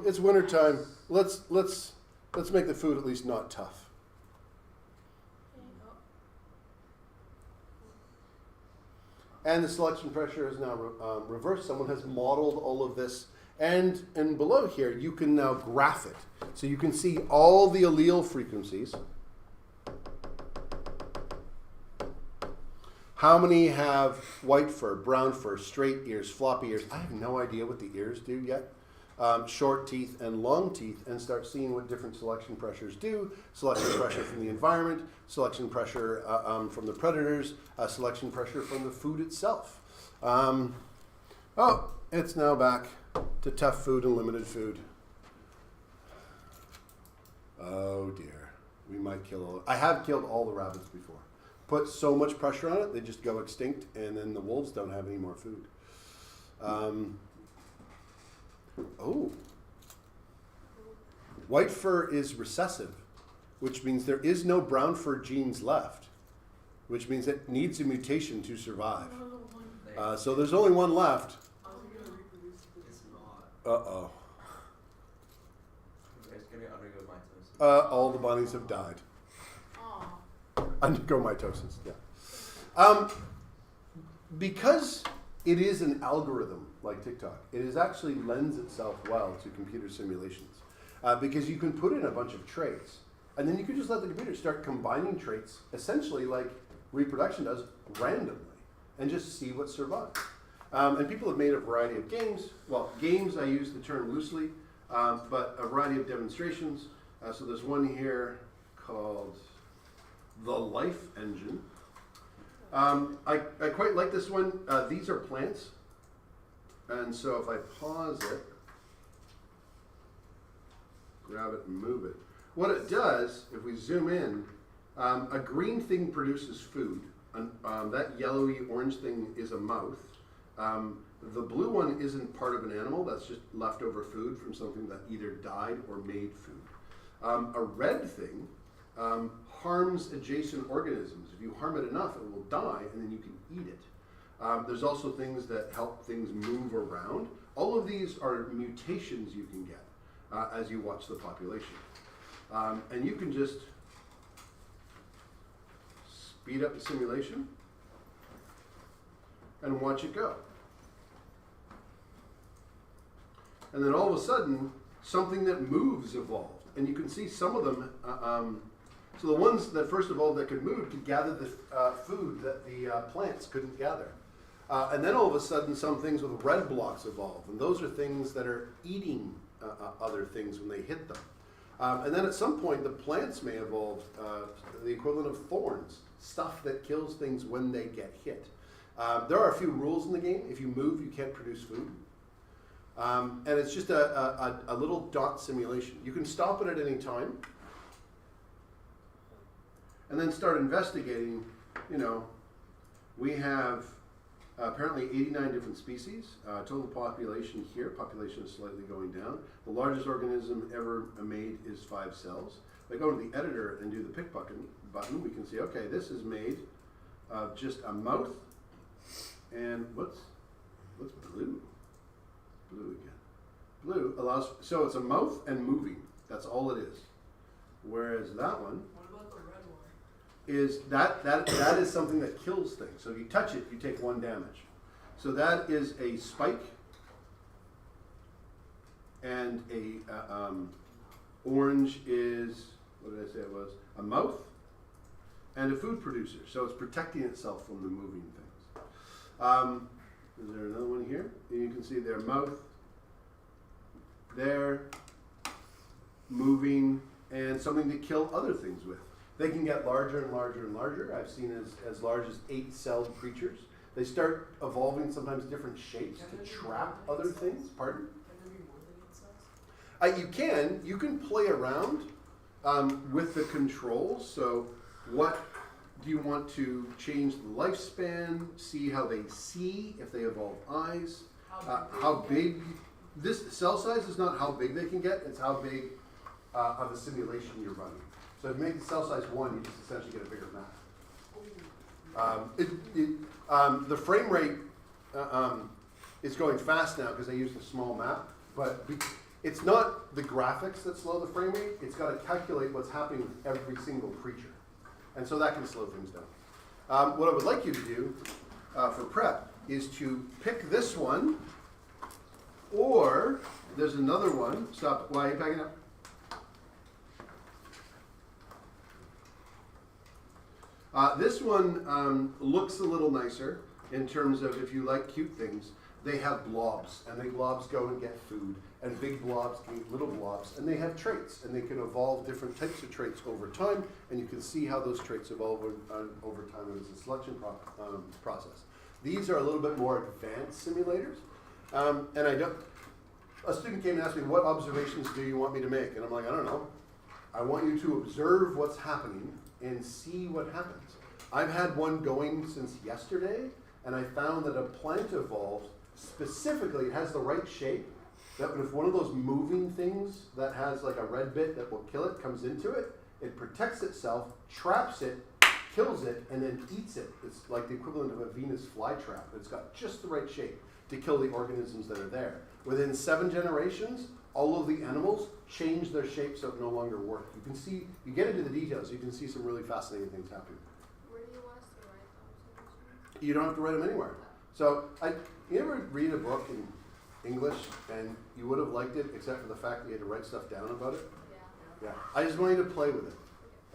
S1: It's winter time. Let's make the food at least not tough. And the selection pressure is now reversed. Someone has modeled all of this. And below here, you can now graph it. So you can see all the allele frequencies. How many have white fur, brown fur, straight ears, floppy ears? I have no idea what the ears do yet. Short teeth and long teeth, and start seeing what different selection pressures do. Selection pressure from the environment, selection pressure from the predators, selection pressure from the food itself. It's now back to tough food and limited food. Oh dear, we might kill all. I have killed all the rabbits before. Put so much pressure on it, they just go extinct, and then the wolves don't have any more food. White fur is recessive, which means there is no brown fur genes left, which means it needs a mutation to survive. So there's only one left.
S6: It's not.
S1: Uh-oh.
S6: It's gonna undergo mitosis.
S1: All the bunnies have died.
S2: Aw.
S1: Undergo mitosis, yeah. Because it is an algorithm like TikTok, it is actually lends itself well to computer simulations. Because you can put in a bunch of traits, and then you can just let the computer start combining traits, essentially like reproduction does, randomly, and just see what survives. And people have made a variety of games. Well, games, I use the term loosely, but a variety of demonstrations. So there's one here called The Life Engine. I quite like this one. These are plants. And so if I pause it, grab it and move it. What it does, if we zoom in, a green thing produces food. That yellowy orange thing is a mouth. The blue one isn't part of an animal, that's just leftover food from something that either died or made food. A red thing harms adjacent organisms. If you harm it enough, it will die, and then you can eat it. There's also things that help things move around. All of these are mutations you can get as you watch the population. And you can just speed up the simulation and watch it go. And then all of a sudden, something that moves evolved. And you can see some of them, so the ones that first evolved that could move could gather the food that the plants couldn't gather. And then all of a sudden, some things with red blocks evolve. And those are things that are eating other things when they hit them. And then at some point, the plants may evolve the equivalent of thorns, stuff that kills things when they get hit. There are a few rules in the game. If you move, you can't produce food. And it's just a little dot simulation. You can stop it at any time and then start investigating. You know, we have apparently 89 different species. Total population here, population is slightly going down. The largest organism ever made is 5 cells. If I go to the editor and do the pick button, we can see, okay, this is made of just a mouth and what's blue? Blue again. Blue allows, so it's a mouth and moving. That's all it is. Whereas that one
S2: What about the red one?
S1: is that is something that kills things. So if you touch it, you take 1 damage. So that is a spike and a orange is, what did I say it was? A mouth and a food producer. So it's protecting itself from the moving things. Is there another one here? And you can see their mouth, there, moving, and something to kill other things with. They can get larger and larger and larger. I've seen as large as 8-celled creatures. They start evolving sometimes different shapes to trap other things. Pardon?
S2: Can there be more than 8 cells?
S1: You can play around with the controls. So what do you want to change the lifespan, see how they see, if they evolve eyes, how big, this cell size is not how big they can get, it's how big of a simulation you're running. So if you make the cell size 1, you just essentially get a bigger map. The frame rate is going fast now because I used a small map, but it's not the graphics that slow the frame rate, it's got to calculate what's happening with every single creature. And so that can slow things down. What I would like you to do for prep is to pick this one, or there's another one. Stop. Why are you packing up? This one looks a little nicer in terms of if you like cute things. They have blobs, and the blobs go and get food, and big blobs can eat little blobs, and they have traits, and they can evolve different types of traits over time, and you can see how those traits evolve over time. It is a selection process. These are a little bit more advanced simulators, and a student came and asked me, what observations do you want me to make? And I'm like, I don't know. I want you to observe what's happening and see what happens. I've had one going since yesterday, and I found that a plant evolved. Specifically, it has the right shape, that if one of those moving things that has like a red bit that will kill it comes into it, it protects itself, traps it, kills it, and then eats it. It's like the equivalent of a Venus flytrap. It's got just the right shape to kill the organisms that are there. Within 7 generations, all of the animals change their shape so it no longer works. You can see, you get into the details, you can see some really fascinating things happening.
S4: Where do you want us to write them?
S1: You don't have to write them anywhere. So, you ever read a book in English and you would have liked it except for the fact that you had to write stuff down about it?
S4: Yeah.
S1: Yeah. I just want you to play with it.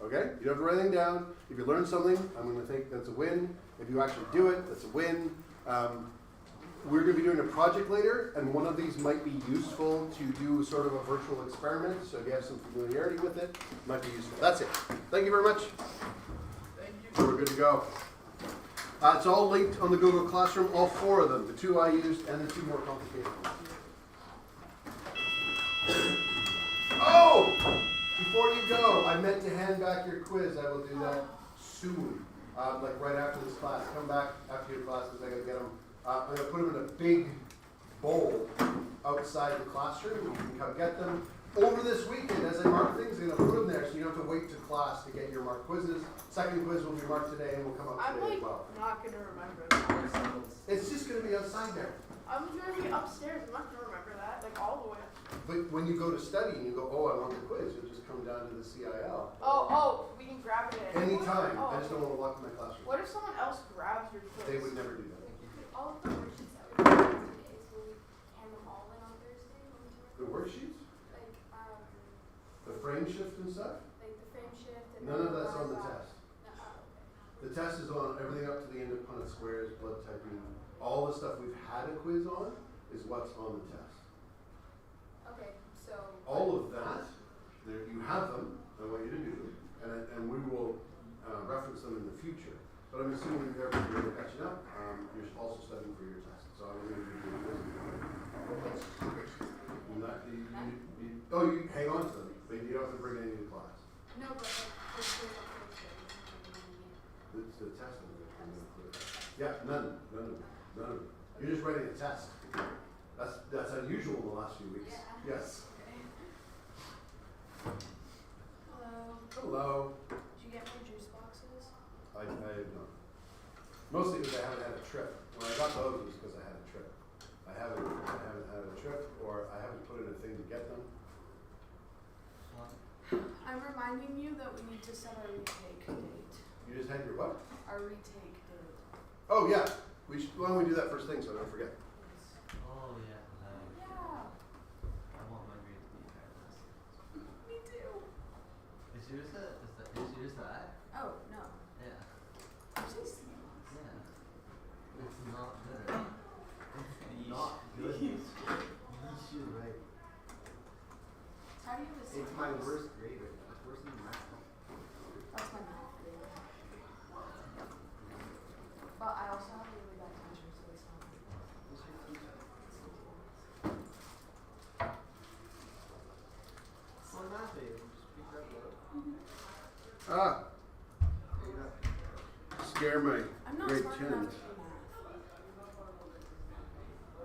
S1: Okay? You don't have to write anything down. If you learn something, I'm going to think that's a win. If you actually do it, that's a win. We're going to be doing a project later, and one of these might be useful to do sort of a virtual experiment. So if you have some familiarity with it, it might be useful. That's it. Thank you very much.
S2: Thank you.
S1: We're good to go. It's all linked on the Google Classroom, all 4 of them, the 2 I used and the 2 more complicated ones. Oh! Before you go, I meant to hand back your quiz. I will do that soon, like right after this class. Come back after your classes. I got to get them. I'm going to put them in a big bowl outside the classroom. You can come get them. Over this weekend, as I mark things, I'm going to put them there so you don't have to wait to class to get your marked quizzes. Second quiz will be marked today and will come out
S2: I'm
S1: today
S2: like
S1: as well.
S2: not gonna remember that.
S1: It's just going to be outside there.
S2: I'm gonna be upstairs. I'm not gonna remember that. Like all the way up.
S1: But when you go to study and you go, oh, I want the quiz, you'll just come down to the CIL.
S2: Oh, we can grab it at any
S1: Anytime.
S2: Oh.
S1: I just don't want to walk in my classroom.
S2: What if someone else grabs your quiz?
S1: They would never do that.
S4: All of the worksheets that we have today, so we hand them all in on Thursday when we turn
S1: The worksheets?
S4: like
S1: The frame shift and stuff?
S4: the frame shift and
S1: None of
S4: then
S1: that's on the
S4: horizontal.
S1: test.
S4: No, okay.
S1: The test is on everything up to the end of Punnett squares, blood typing. All the stuff we've had a quiz on is what's on the test.
S4: Okay, so
S1: All of that, you have them, I want you to do them, and we will reference them in the future. But I'm assuming you're catching up. You're also studying for your test. So I'm going to be doing this. You hang on to them, but you don't have to bring any to class.
S4: No, but like, there's a picture.
S1: It's the testing. Yeah, none of it. You're just writing a test. That's unusual in the last few weeks.
S4: Yeah.
S1: Yes.
S4: Hello.
S1: Hello.
S2: Did you get more juice boxes?
S1: I have not. Mostly because I haven't had a trip. When I got those, it was because I had a trip. I haven't had a trip, or I haven't put in a thing to get them.
S2: I'm reminding you that we need to set our retake date.
S1: You just had your what?
S2: Our retake date.
S1: Oh yeah. Why don't we do that first thing so I don't forget?
S6: Oh yeah.
S4: Yeah.
S6: I want my grade to be higher than this.
S4: Me too.
S6: Is yours that?
S4: Oh, no.
S6: Yeah.
S4: Usually smells.
S6: Yeah. It's not good. It's not good. You're right.
S4: How do you have a
S3: It's my worst grade right now. It's worse than math.
S4: That's my math grade. But I also have a really bad teacher, so it's not like
S3: What's your teacher? Well, math babe. Just speak up loud.
S1: Ah,
S3: Hey,
S1: scare my
S2: I'm not
S1: grade
S2: smart
S1: 10s.
S2: enough to be